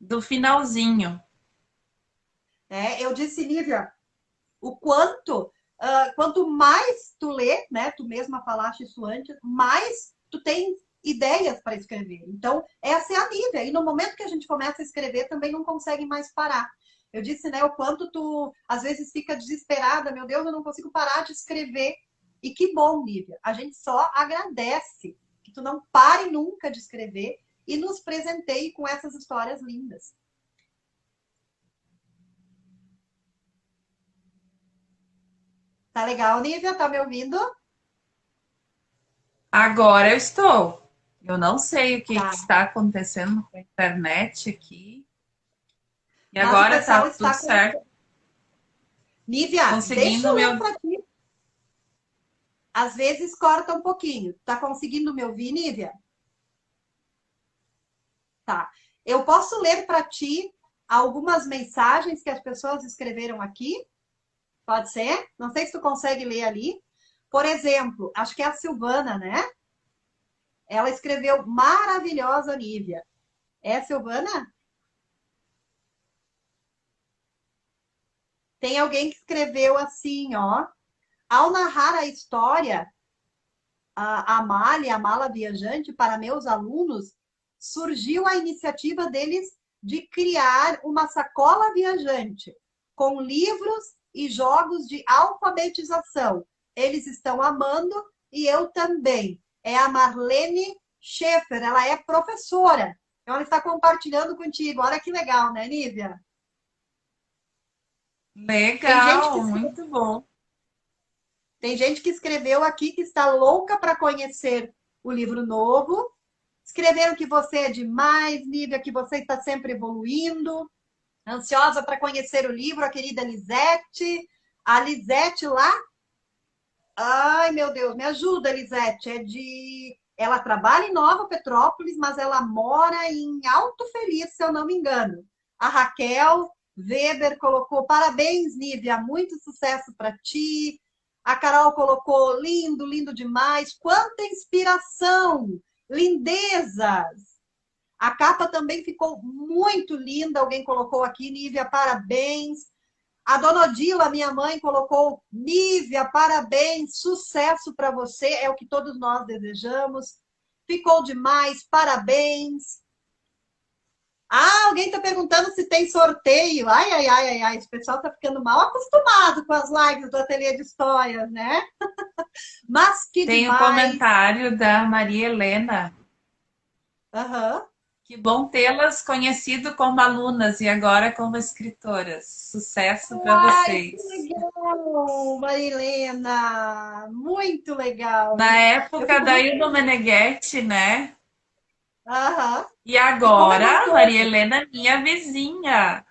do finalzinho. Eu disse, Nívia, o quanto mais tu lê, né? Tu mesma falaste isso antes, mais tu tem ideias para escrever. Então, essa é a Nívia. E no momento que a gente começa a escrever, também não consegue mais parar. Eu disse, né, o quanto tu às vezes fica desesperada, meu Deus, eu não consigo parar de escrever. E que bom, Nívia. A gente só agradece que tu não pare nunca de escrever e nos presenteie com essas histórias lindas. Tá legal, Nívia? Tá me ouvindo? Agora eu estou. Eu não sei o que Tá. está acontecendo com a internet aqui. E Mas o agora pessoal tá tudo está com... certo. Nívia, deixa Conseguindo eu ler meu. para ti. Às vezes corta um pouquinho. Tá conseguindo me ouvir, Nívia? Tá. Eu posso ler para ti algumas mensagens que as pessoas escreveram aqui? Pode ser? Não sei se tu consegue ler ali. Por exemplo, acho que é a Silvana, né? Ela escreveu maravilhosa, Nívia. É, Silvana? Tem alguém que escreveu assim, ó. Ao narrar a história, a Amália, a mala viajante, para meus alunos, surgiu a iniciativa deles de criar uma sacola viajante com livros e jogos de alfabetização. Eles estão amando e eu também. É a Marlene Schaefer, ela é professora. Então, ela está compartilhando contigo. Olha que legal, né, Nívia? Tem gente que Legal, muito bom. Tem gente que escreveu aqui que está louca para conhecer o livro novo. Escreveram que você é demais, Nívia, que você está sempre evoluindo. Ansiosa para conhecer o livro, a querida Lisete. A Lisete lá. Ai, meu Deus, me ajuda, Lisete. Ela trabalha em Nova Petrópolis, mas ela mora em Alto Feliz, se eu não me engano. A Raquel Weber colocou: parabéns, Nívia, muito sucesso para ti. A Carol colocou: lindo, lindo demais. Quanta inspiração! Lindezas! A capa também ficou muito linda. Alguém colocou aqui: Nívia, parabéns. A dona Odila, minha mãe, colocou: Nívia, parabéns, sucesso para você, é o que todos nós desejamos. Ficou demais, parabéns. Ah, alguém está perguntando se tem sorteio. Ai, ai, ai, ai, ai, esse pessoal está ficando mal acostumado com as lives do Ateliê de Histórias, né? Mas que Tem o demais. comentário da Maria Helena. Aham. Que bom tê-las conhecido como alunas e agora como escritoras. Sucesso para Ai, que vocês. legal, Marilena. Muito legal. Na Eu época fico da muito. Ilma Meneghetti, né? Aham. E E como é agora, Maria gostoso. Helena, é minha vizinha.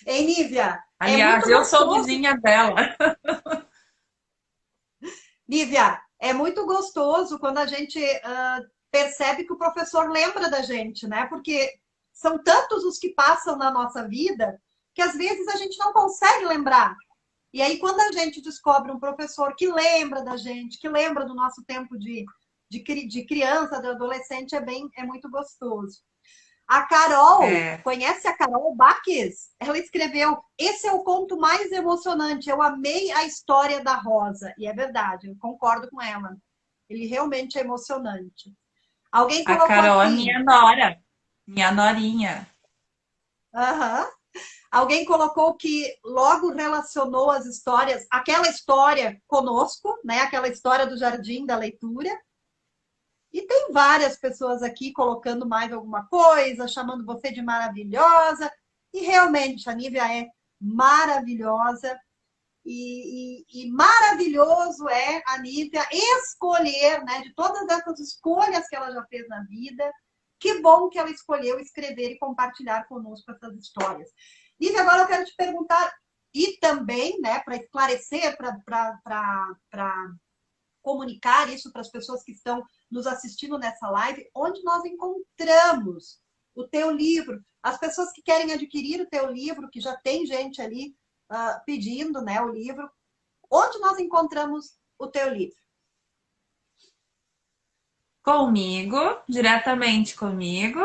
Ei, Nívia, é Aliás, muito eu sou gostoso. vizinha dela. Lívia, é muito gostoso quando a gente percebe que o professor lembra da gente, né? Porque são tantos os que passam na nossa vida que às vezes a gente não consegue lembrar. E aí, quando a gente descobre um professor que lembra da gente, que lembra do nosso tempo de criança, de adolescente, é muito gostoso. A Carol, É, conhece a Carol Baques? Ela escreveu: esse é o conto mais emocionante. Eu amei a história da Rosa. E é verdade, eu concordo com ela. Ele realmente é emocionante. Alguém a colocou Carol é aqui. minha nora, minha norinha. Aham. Alguém colocou que logo relacionou as histórias, aquela história conosco, né? Aquela história do Jardim da Leitura. E tem várias pessoas aqui colocando mais alguma coisa, chamando você de maravilhosa. E realmente, a Nívia é maravilhosa. E maravilhoso é a Nívia escolher, né, de todas essas escolhas que ela já fez na vida, que bom que ela escolheu escrever e compartilhar conosco essas histórias. Nívia, agora eu quero te perguntar, e também, né, para esclarecer, para comunicar isso para as pessoas que estão nos assistindo nessa live, onde nós encontramos o teu livro. As pessoas que querem adquirir o teu livro, que já tem gente ali pedindo, né, o livro, onde nós encontramos o teu livro? Comigo, diretamente comigo,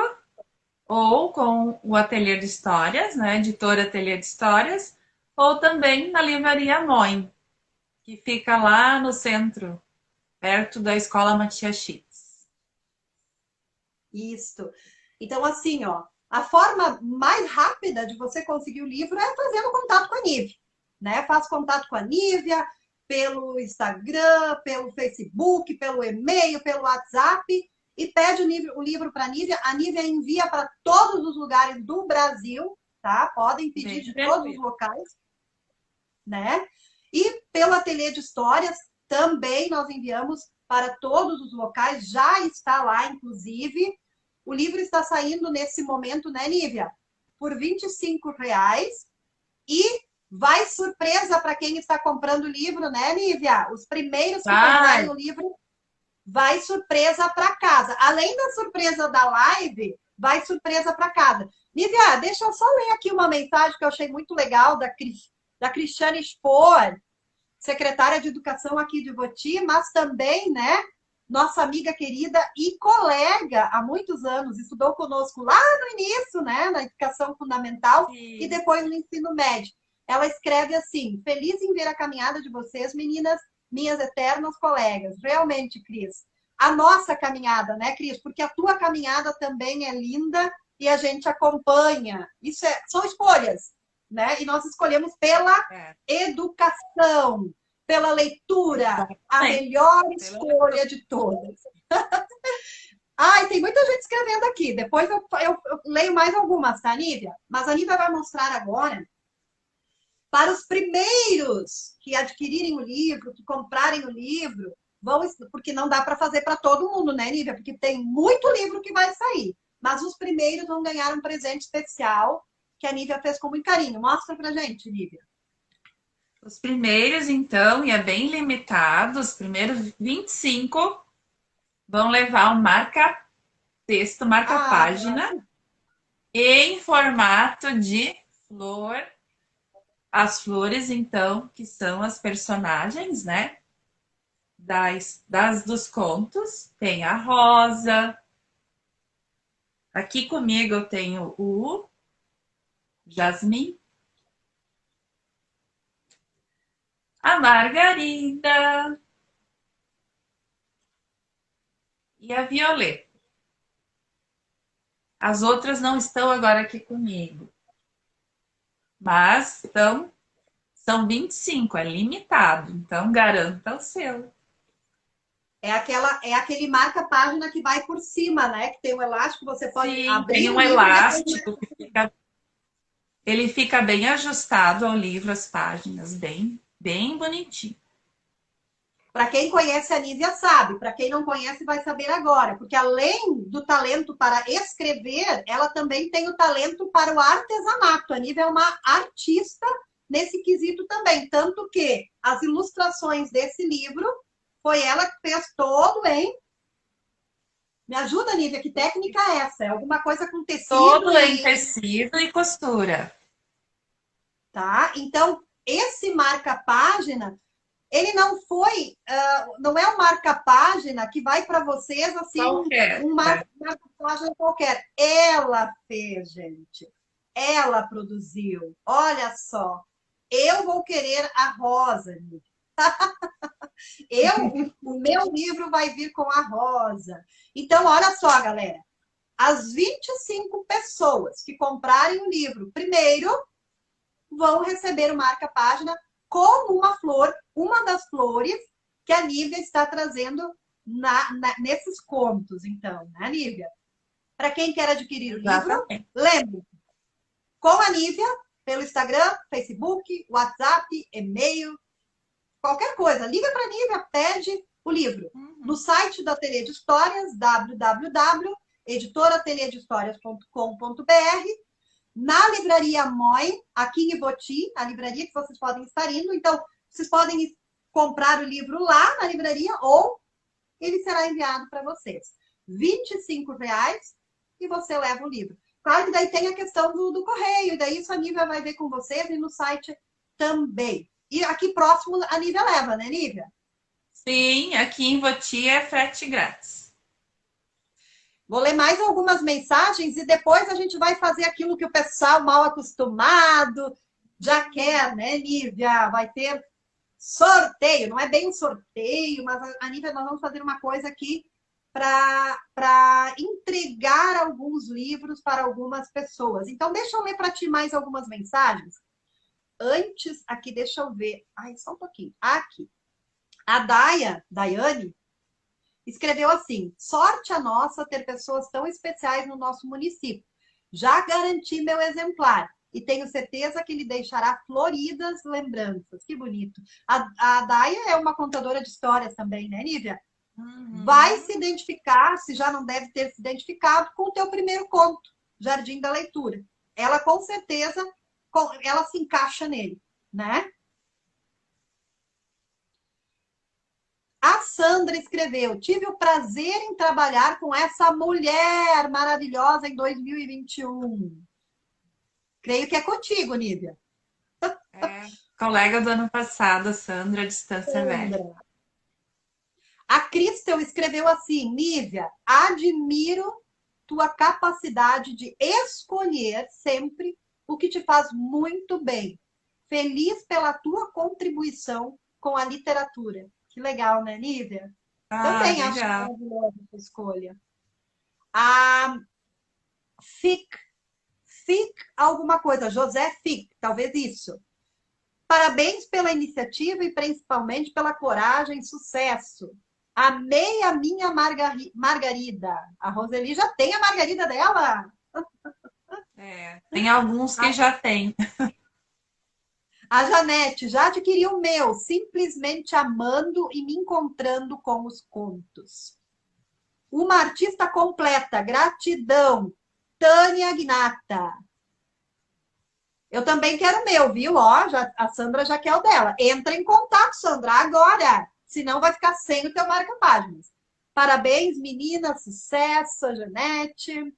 ou com o Ateliê de Histórias, né? Editora Ateliê de Histórias, ou também na Livraria Moin, que fica lá no centro, perto da Escola Matias Chitz. Isso. Então, assim, ó, a forma mais rápida de você conseguir o livro é fazendo contato com a Nívia, né? Faz contato com a Nívia, pelo Instagram, pelo Facebook, pelo e-mail, pelo WhatsApp e pede o livro para a Nívia. A Nívia envia para todos os lugares do Brasil, tá? Podem pedir de todos os locais, né? E pelo ateliê de histórias também nós enviamos para todos os locais, já está lá, inclusive. O livro está saindo nesse momento, né, Nívia? Por R$ 25. E vai surpresa para quem está comprando o livro, né, Nívia? Os primeiros que comprarem o livro, vai surpresa para casa. Além da surpresa da live, vai surpresa para casa. Nívia, deixa eu só ler aqui uma mensagem que eu achei muito legal da Cristiane Spohr, secretária de Educação aqui de Voti, mas também, né, nossa amiga querida e colega há muitos anos, estudou conosco lá no início, né, na educação fundamental. Sim. E depois no ensino médio. Ela escreve assim: feliz em ver a caminhada de vocês, meninas, minhas eternas colegas. Realmente, Cris, a nossa caminhada, né, Cris? Porque a tua caminhada também é linda e a gente acompanha. Isso são escolhas, né? E nós escolhemos pela educação, pela leitura, a melhor escolha de todas. Ai, tem muita gente escrevendo aqui. Depois eu leio mais algumas, tá, Nívia? Mas a Nívia vai mostrar agora para os primeiros que adquirirem o livro, que comprarem o livro, porque não dá para fazer para todo mundo, né, Nívia? Porque tem muito livro que vai sair. Mas os primeiros vão ganhar um presente especial que a Nívia fez com muito carinho. Mostra pra gente, Nívia. Os primeiros, então, e é bem limitado, os primeiros 25 vão levar um marca-texto, marca-página, em formato de flor. As flores, então, que são as personagens, né? Dos contos. Tem a rosa. Aqui comigo eu tenho o jasmim, a margarida e a violeta. As outras não estão agora aqui comigo. Mas são 25, é limitado. Então, garanta o seu. É aquele marca-página que vai por cima, né? Que tem um elástico, você pode abrir. Tem um elástico que ele fica bem ajustado ao livro, as páginas, bem bonitinho. Para quem conhece a Nívia sabe, para quem não conhece vai saber agora, porque além do talento para escrever, ela também tem o talento para o artesanato. A Nívia é uma artista nesse quesito também, tanto que as ilustrações desse livro foi ela que fez todo, hein? Me ajuda, Nívia, que técnica é essa? É alguma coisa com tecido? Todo em tecido e costura. Tá? Então, esse marca-página, ele não foi, não é um marca-página que vai para vocês assim, um marca-página qualquer. Ela fez, gente. Ela produziu. Olha só. Eu vou querer a rosa, Nívia. O meu livro vai vir com a rosa. Então, olha só, galera. As 25 pessoas que comprarem o livro primeiro vão receber o marca-página com uma flor, uma das flores que a Nívia está trazendo nesses contos, então, né, Nívia? Para quem quer adquirir o livro, lembre, com a Nívia, pelo Instagram, Facebook, WhatsApp, e-mail, qualquer coisa. Liga para a Nívia, pede o livro. No site do Ateliê de Histórias, www.editorateliêdehistórias.com.br, na livraria Moi, aqui em Voti, a livraria que vocês podem estar indo. Então, vocês podem comprar o livro lá na livraria ou ele será enviado para vocês. R$ 25 e você leva o livro. Claro que daí tem a questão do correio, e daí isso a Nívia vai ver com vocês e no site também. E aqui próximo a Nívia leva, né, Nívia? Sim, aqui em Voti é frete grátis. Vou ler mais algumas mensagens e depois a gente vai fazer aquilo que o pessoal mal acostumado já quer, né, Nívia? Vai ter sorteio. Não é bem um sorteio, mas a Nívia, nós vamos fazer uma coisa aqui para entregar alguns livros para algumas pessoas. Então, deixa eu ler para ti mais algumas mensagens. Antes, aqui, deixa eu ver. Ai, só um pouquinho. Aqui. A Daiane, escreveu assim: sorte a nossa ter pessoas tão especiais no nosso município. Já garanti meu exemplar e tenho certeza que lhe deixará floridas lembranças. Que bonito. A Daia é uma contadora de histórias também, né, Nívia? Vai se identificar, se já não deve ter se identificado, com o teu primeiro conto, Jardim da Leitura. Ela, com certeza, ela se encaixa nele, né? A Sandra escreveu: tive o prazer em trabalhar com essa mulher maravilhosa em 2021. Creio que é contigo, Nívia. Colega do ano passado, Sandra, Distância Velha. Sandra. A Cristel escreveu assim: Nívia, admiro tua capacidade de escolher sempre o que te faz muito bem. Feliz pela tua contribuição com a literatura. Que legal, né, Nívia? Também acho Legal. maravilhosa essa escolha. A Fic alguma coisa, José Fic, talvez isso. Parabéns pela iniciativa e principalmente pela coragem e sucesso. Amei a minha Margarida. A Roseli já tem a Margarida dela? Tem alguns que já tem. A Janete, já adquiri o meu, simplesmente amando e me encontrando com os contos. Uma artista completa, gratidão. Tânia Gnata. Eu também quero o meu, viu? Ó, a Sandra já quer o dela. Entra em contato, Sandra, agora. Senão vai ficar sem o teu marca-páginas. Parabéns, meninas. Sucesso, a Janete.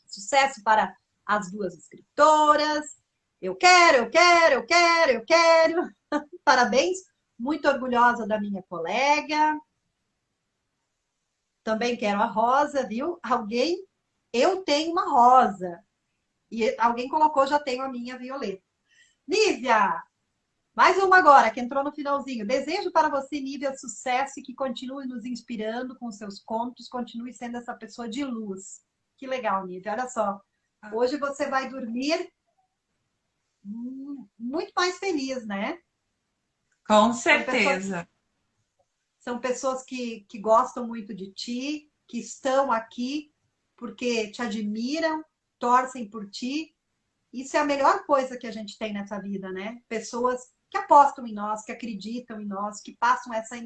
Sucesso para as duas escritoras. Eu quero. Parabéns. Muito orgulhosa da minha colega. Também quero a rosa, viu? Eu tenho uma rosa. E alguém colocou, já tenho a minha violeta. Nívia, mais uma agora, que entrou no finalzinho. Desejo para você, Nívia, sucesso e que continue nos inspirando com seus contos, continue sendo essa pessoa de luz. Que legal, Nívia. Olha só, hoje você vai dormir muito mais feliz, né? Com certeza. São pessoas que gostam muito de ti, que estão aqui porque te admiram, torcem por ti. Isso é a melhor coisa que a gente tem nessa vida, né? Pessoas que apostam em nós, que acreditam em nós, que passam essa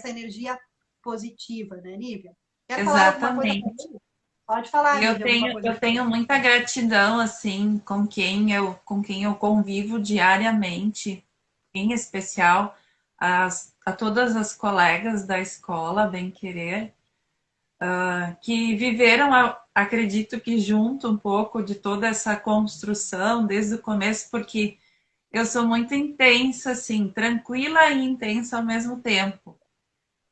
energia positiva, né, Nívia? Quer falar alguma coisa pra Exatamente. mim? Pode falar, E Nívia, alguma coisa. eu tenho muita gratidão, assim, com quem eu convivo diariamente, em especial a todas as colegas da escola Bem Querer, que viveram, acredito que junto um pouco de toda essa construção desde o começo, porque eu sou muito intensa, assim, tranquila e intensa ao mesmo tempo,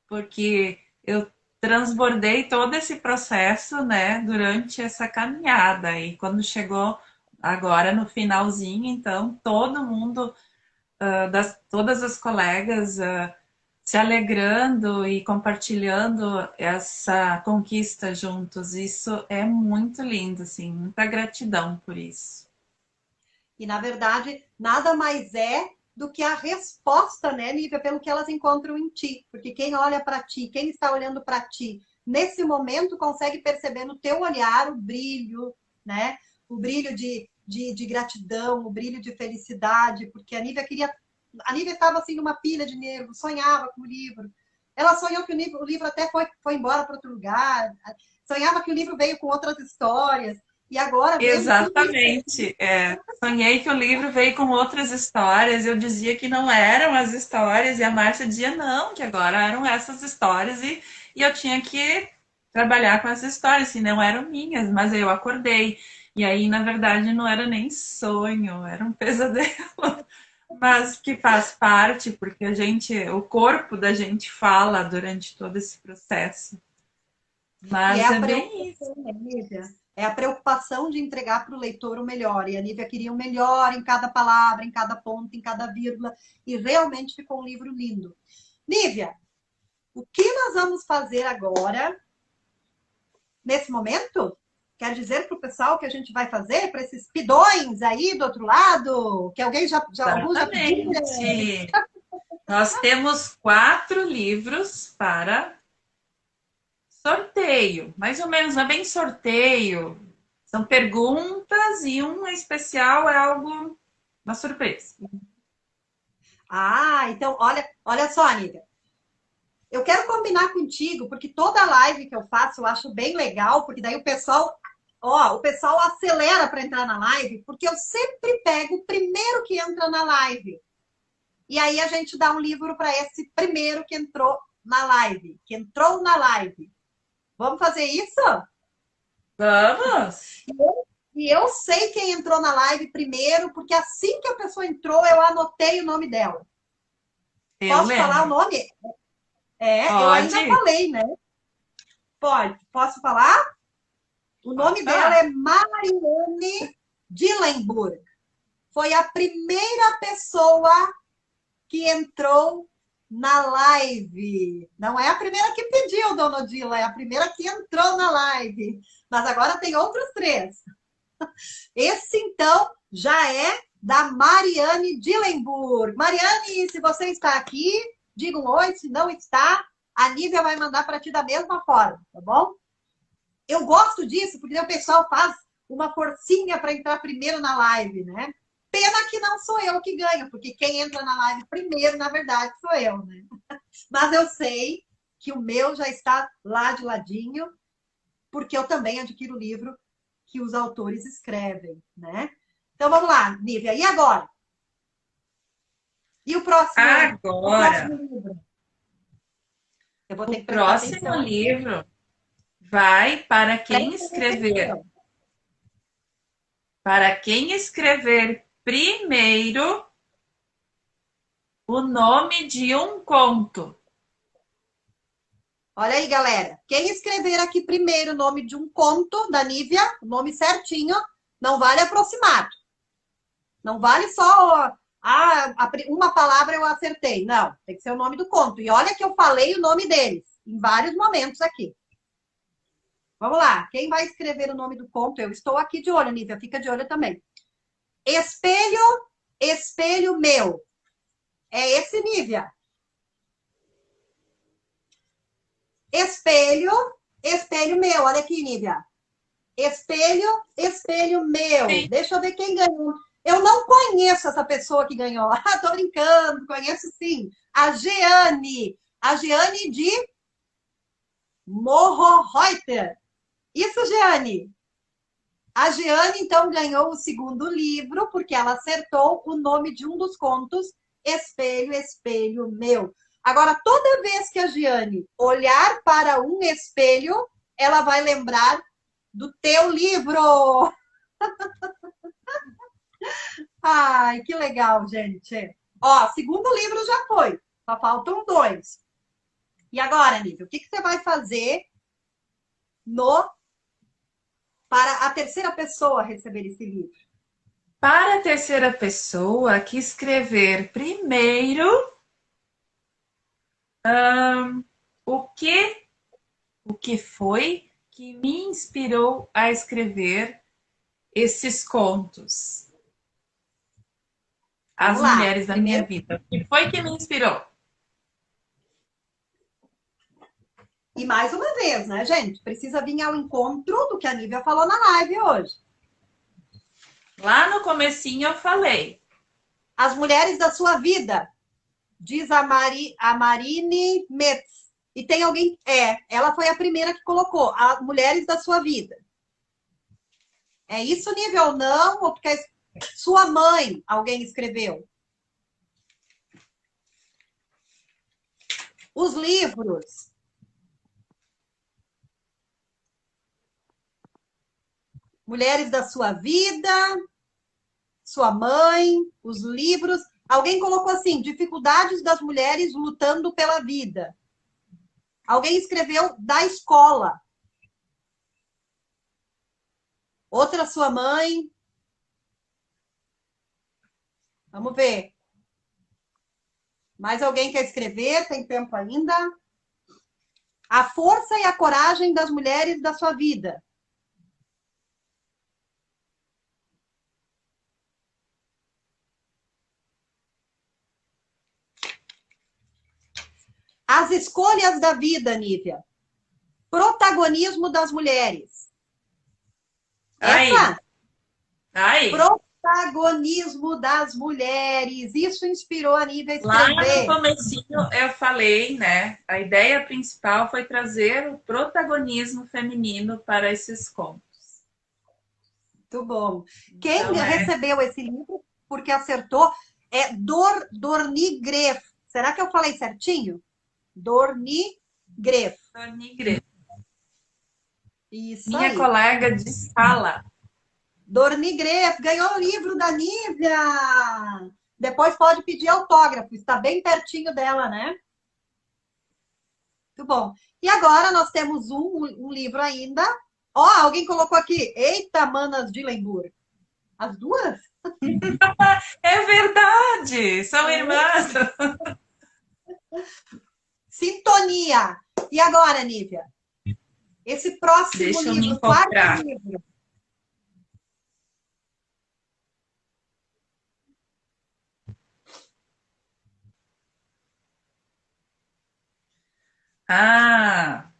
porque eu transbordei todo esse processo, né, durante essa caminhada. E quando chegou agora no finalzinho, então todo mundo, todas as colegas se alegrando e compartilhando essa conquista juntos. Isso é muito lindo, assim, muita gratidão por isso. E, na verdade, nada mais é do que a resposta, né, Lívia, pelo que elas encontram em ti. Porque quem olha para ti, quem está olhando para ti, nesse momento consegue perceber no teu olhar o brilho, né? O brilho de gratidão, o brilho de felicidade, porque a Nívia queria. A Nívia estava assim numa pilha de nervos, sonhava com o livro. Ela sonhou que o livro até foi embora para outro lugar, sonhava que o livro veio com outras histórias. E agora, vendo tudo Exatamente. Sonhei que o livro veio com outras histórias. Eu dizia que não eram as histórias, e a Márcia dizia não, que agora eram essas histórias, e eu tinha que trabalhar com essas histórias, se não eram minhas, mas eu acordei. E aí, na verdade, não era nem sonho, era um pesadelo, mas que faz parte, porque o corpo da gente fala durante todo esse processo. E é Mas a é bem isso. preocupação, né, Nívia? É a preocupação de entregar para o leitor o melhor. E a Nívia queria o melhor em cada palavra, em cada ponto, em cada vírgula. E realmente ficou um livro lindo. Nívia, o que nós vamos fazer agora, nesse momento? Quer dizer para o pessoal o que a gente vai fazer para esses pidões aí do outro lado? Que alguns já pediram? Exatamente. Nós temos 4 livros para sorteio. Mais ou menos, não é bem sorteio. São perguntas e um especial é algo, uma surpresa. Ah, então, olha só, amiga. Eu quero combinar contigo, porque toda live que eu faço eu acho bem legal, porque daí o pessoal acelera para entrar na live, porque eu sempre pego o primeiro que entra na live. E aí a gente dá um livro para esse primeiro que entrou na live, que entrou na live. Vamos fazer isso? Vamos! E eu sei quem entrou na live primeiro, porque assim que a pessoa entrou, eu anotei o nome dela. Eu Posso falar o lembro. nome? É, eu ainda Pode, falei, né? Pode. Posso falar? O pode nome dela falar. é Marianne Dillenburg. Foi a primeira pessoa que entrou na live. Não é a primeira que pediu, dona Odila, é a primeira que entrou na live. Mas agora tem outros 3. Esse, então, já é da Marianne Dillenburg. Marianne, se você está aqui, diga um oi. Se não está, a Nívia vai mandar para ti da mesma forma, tá bom? Eu gosto disso, porque o pessoal faz uma forcinha para entrar primeiro na live, né? Pena que não sou eu que ganho, porque quem entra na live primeiro, na verdade, sou eu, né? Mas eu sei que o meu já está lá de ladinho, porque eu também adquiro o livro que os autores escrevem, né? Então vamos lá, Nívia. E agora? E o próximo Agora, livro? Eu vou ter o que prestar próximo atenção aqui. livro vai Presta atenção. para quem escrever primeiro o nome de um conto. Olha aí, galera. Quem escrever aqui primeiro o nome de um conto da Nívia, o nome certinho, não vale aproximado. Não vale só uma palavra eu acertei. Não, tem que ser o nome do conto. E olha que eu falei o nome deles em vários momentos aqui. Vamos lá. Quem vai escrever o nome do conto? Eu estou aqui de olho, Nívia. Fica de olho também. Espelho, espelho meu. É esse, Nívia. Espelho, espelho meu. Olha aqui, Nívia. Espelho, espelho meu. Sim. Deixa eu ver quem ganhou. Eu não conheço essa pessoa que ganhou. Ah, tô brincando, conheço sim. A Jeane. A Jeane de Morro Reuter. Isso, Jeane. A Jeane, então, ganhou o segundo livro, porque ela acertou o nome de um dos contos, Espelho, Espelho Meu. Agora, toda vez que a Jeane olhar para um espelho, ela vai lembrar do teu livro. Ai, que legal, gente. Ó, segundo livro já foi. Só faltam 2. E agora, Nívia, o que você vai fazer no para a terceira pessoa receber esse livro? Para a terceira pessoa que escrever primeiro o que, o que foi que me inspirou a escrever esses contos. Vamos As lá. mulheres da minha Primeiro, vida. O que foi que me inspirou? e mais uma vez, né, gente? Precisa vir ao encontro do que a Nívia falou na live hoje. Lá no comecinho eu falei. As mulheres da sua vida, diz a Marine Metz. E tem alguém, ela foi a primeira que colocou, as mulheres da sua vida. É isso, Nívia, ou não? Ou porque sua mãe, alguém escreveu? Os livros. Mulheres da sua vida, sua mãe, os livros. Alguém colocou assim: dificuldades das mulheres lutando pela vida. Alguém escreveu da escola. Outra sua mãe. Vamos ver. Mais alguém quer escrever? Tem tempo ainda? A força e a coragem das mulheres da sua vida. As escolhas da vida, Nívia. Protagonismo das mulheres. Aí, Essa? aí. Protagonismo das mulheres. Isso inspirou a Nívia a Lá no escrever. comecinho eu falei, né? A ideia principal foi trazer o protagonismo feminino para esses contos. Muito bom. Quem Então, recebeu esse livro, porque acertou, é Dornigref. Será que eu falei certinho? Dornigref. Dornigre, Isso minha aí. colega de sala. Dornigref ganhou o livro da Nívia. Depois pode pedir autógrafo. Está bem pertinho dela, né? Muito bom. E agora nós temos um livro ainda. Ó, alguém colocou aqui. Eita, Manas de Lemburg. As duas? É verdade, são irmãs. Sintonia. E agora, Nívia? Esse próximo Deixa eu me livro, encontrar. quarto livro. Ah,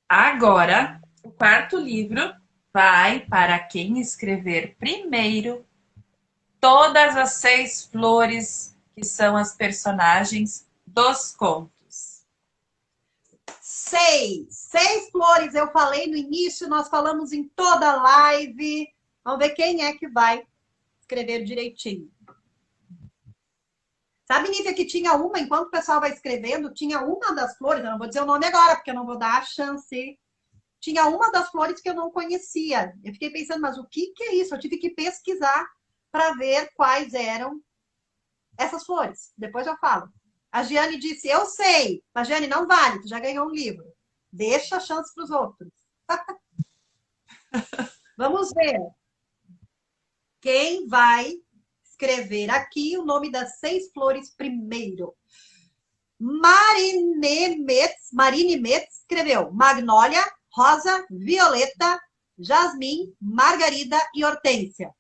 agora o quarto livro vai para quem escrever primeiro todas as 6 flores que são as personagens dos contos. 6. 6 flores, eu falei no início, nós falamos em toda a live. Vamos ver quem é que vai escrever direitinho. Sabe, Nívia, que tinha uma, enquanto o pessoal vai escrevendo, tinha uma das flores, eu não vou dizer o nome agora, porque eu não vou dar a chance. Tinha uma das flores que eu não conhecia. Eu fiquei pensando, mas o que é isso? Eu tive que pesquisar para ver quais eram essas flores. Depois eu falo. A Giane disse, eu sei. Mas, Giane, não vale, tu já ganhou um livro. Deixa a chance para os outros. Vamos ver. Quem vai escrever aqui o nome das 6 flores primeiro? Marine Metz escreveu Magnólia, Rosa, Violeta, Jasmim, Margarida e Hortência.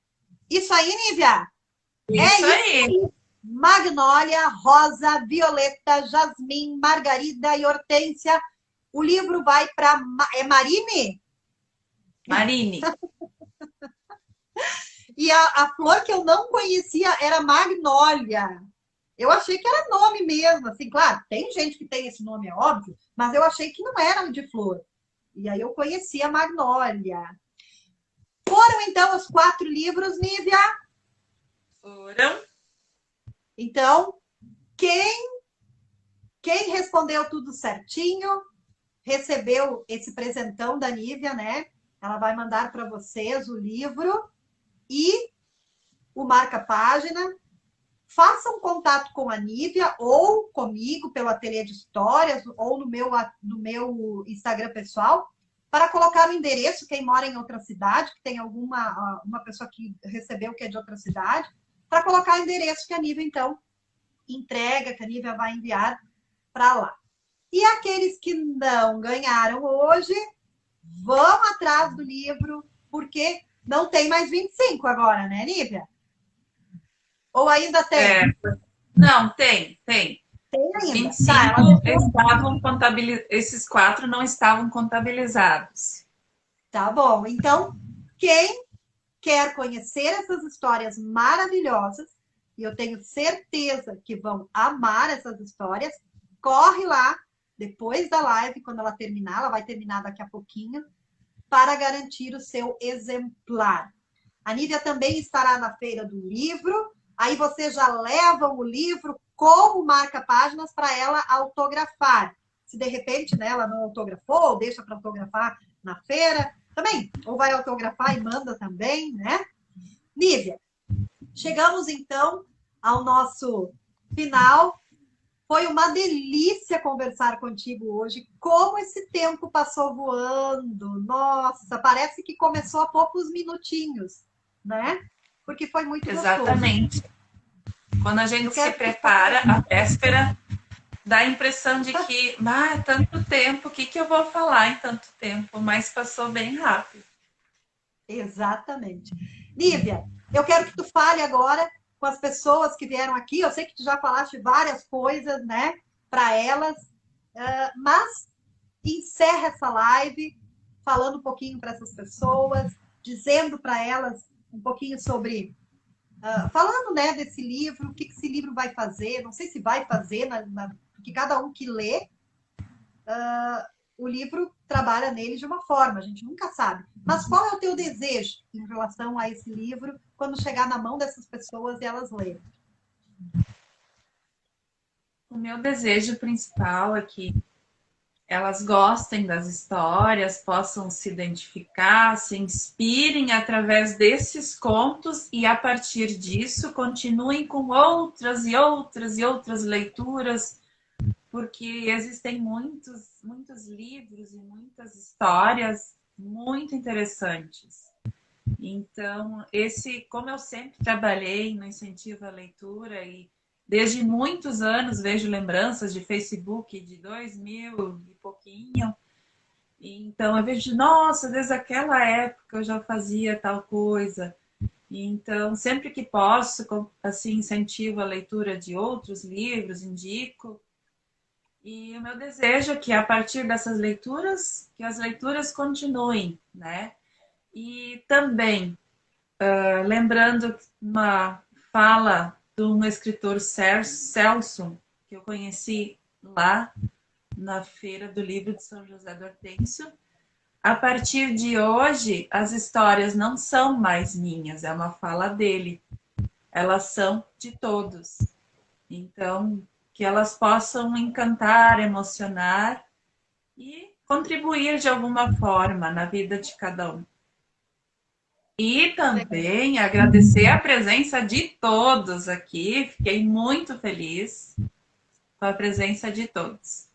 Isso aí, Nívia? Isso aí. Magnólia, Rosa, Violeta, Jasmim, Margarida e Hortência. O livro vai para... É Marine? Marine. E a flor que eu não conhecia era Magnólia. Eu achei que era nome mesmo, assim, claro, tem gente que tem esse nome, é óbvio, mas eu achei que não era de flor. E aí eu conheci a Magnólia. Foram, então, os 4 livros, Nívia? Foram. Então, quem respondeu tudo certinho, recebeu esse presentão da Nívia, né? Ela vai mandar para vocês o livro e o marca-página. Façam contato com a Nívia ou comigo pelo Ateliê de Histórias ou no meu Instagram pessoal para colocar o endereço, quem mora em outra cidade, que tem uma pessoa que recebeu que é de outra cidade, para colocar o endereço que a Nívia, então, entrega, que a Nívia vai enviar para lá. E aqueles que não ganharam hoje, vão atrás do livro, porque não tem mais 25 agora, né, Nívia? Ou ainda tem? Não, tem. Tem Os ainda. 25 estavam esses 4 não estavam contabilizados. Tá bom. Então, quem quer conhecer essas histórias maravilhosas, e eu tenho certeza que vão amar essas histórias, corre lá, depois da live, quando ela terminar, ela vai terminar daqui a pouquinho, para garantir o seu exemplar. A Nívia também estará na Feira do Livro, aí você já leva o livro como marca-páginas para ela autografar. Se de repente, né, ela não autografou, ou deixa para autografar na feira, também. Ou vai autografar e manda também, né? Nívia, chegamos então ao nosso final. Foi uma delícia conversar contigo hoje. Como esse tempo passou voando. Nossa, parece que começou há poucos minutinhos, né? Porque foi muito gostoso. Exatamente. Quando a gente se prepara, a véspera dá a impressão de que, tanto tempo, o que eu vou falar em tanto tempo? Mas passou bem rápido. Exatamente. Nívia, eu quero que tu fale agora com as pessoas que vieram aqui. Eu sei que tu já falaste várias coisas, né? para elas, mas encerra essa live falando um pouquinho para essas pessoas, dizendo para elas um pouquinho sobre, falando, né, desse livro, o que esse livro vai fazer, não sei se vai fazer, porque cada um que lê, o livro trabalha nele de uma forma, a gente nunca sabe. Mas qual é o teu desejo em relação a esse livro quando chegar na mão dessas pessoas e elas lerem? O meu desejo principal é que elas gostem das histórias, possam se identificar, se inspirem através desses contos e, a partir disso, continuem com outras e outras e outras leituras, porque existem muitos livros e muitas histórias muito interessantes. Então, como eu sempre trabalhei no incentivo à leitura e desde muitos anos vejo lembranças de Facebook de 2000 e pouquinho, então eu vejo, nossa, desde aquela época eu já fazia tal coisa. Então, sempre que posso, assim, incentivo a leitura de outros livros, indico. E o meu desejo é que a partir dessas leituras, que as leituras continuem, né? E também lembrando uma fala de um escritor Celso, que eu conheci lá na Feira do Livro de São José do Hortêncio. A partir de hoje, as histórias não são mais minhas, é uma fala dele. Elas são de todos. Então, que elas possam encantar, emocionar e contribuir de alguma forma na vida de cada um. E também agradecer a presença de todos aqui. Fiquei muito feliz com a presença de todos.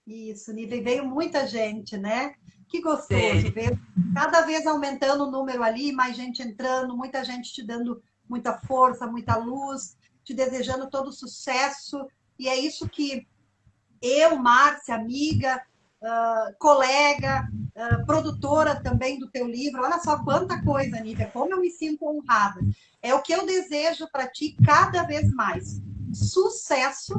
Isso, Nívia, veio muita gente, né? Que gostoso Sim. ver cada vez aumentando o número ali, mais gente entrando, muita gente te dando muita força, muita luz, te desejando todo sucesso. E é isso que eu, Márcia, amiga, colega, produtora também do teu livro, olha só quanta coisa, Nívia, como eu me sinto honrada. É o que eu desejo para ti cada vez mais. Sucesso,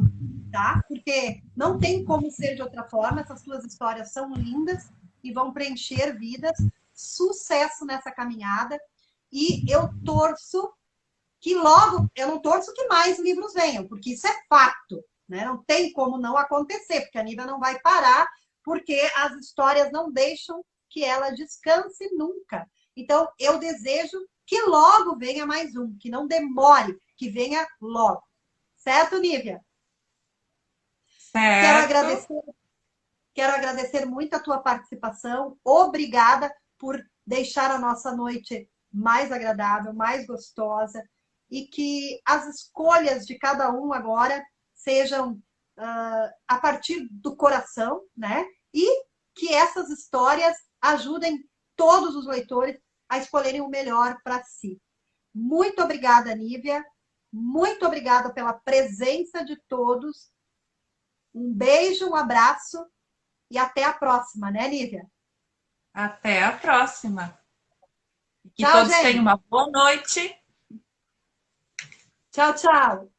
tá? Porque não tem como ser de outra forma, essas tuas histórias são lindas e vão preencher vidas. Sucesso nessa caminhada. E eu torço que logo, eu não torço que mais livros venham, porque isso é fato, né? Não tem como não acontecer, porque a Nívia não vai parar, porque as histórias não deixam que ela descanse nunca. Então, eu desejo que logo venha mais um, que não demore, que venha logo. Certo, Nívia? Quero Certo. agradecer, quero agradecer muito a tua participação. Obrigada por deixar a nossa noite mais agradável, mais gostosa e que as escolhas de cada um agora sejam a partir do coração, né? E que essas histórias ajudem todos os leitores a escolherem o melhor para si. Muito obrigada, Nívia. Muito obrigada pela presença de todos. Um beijo, um abraço e até a próxima, né, Nívia? Até a próxima. Que Tchau, todos tenham gente. uma boa noite. Tchau, tchau.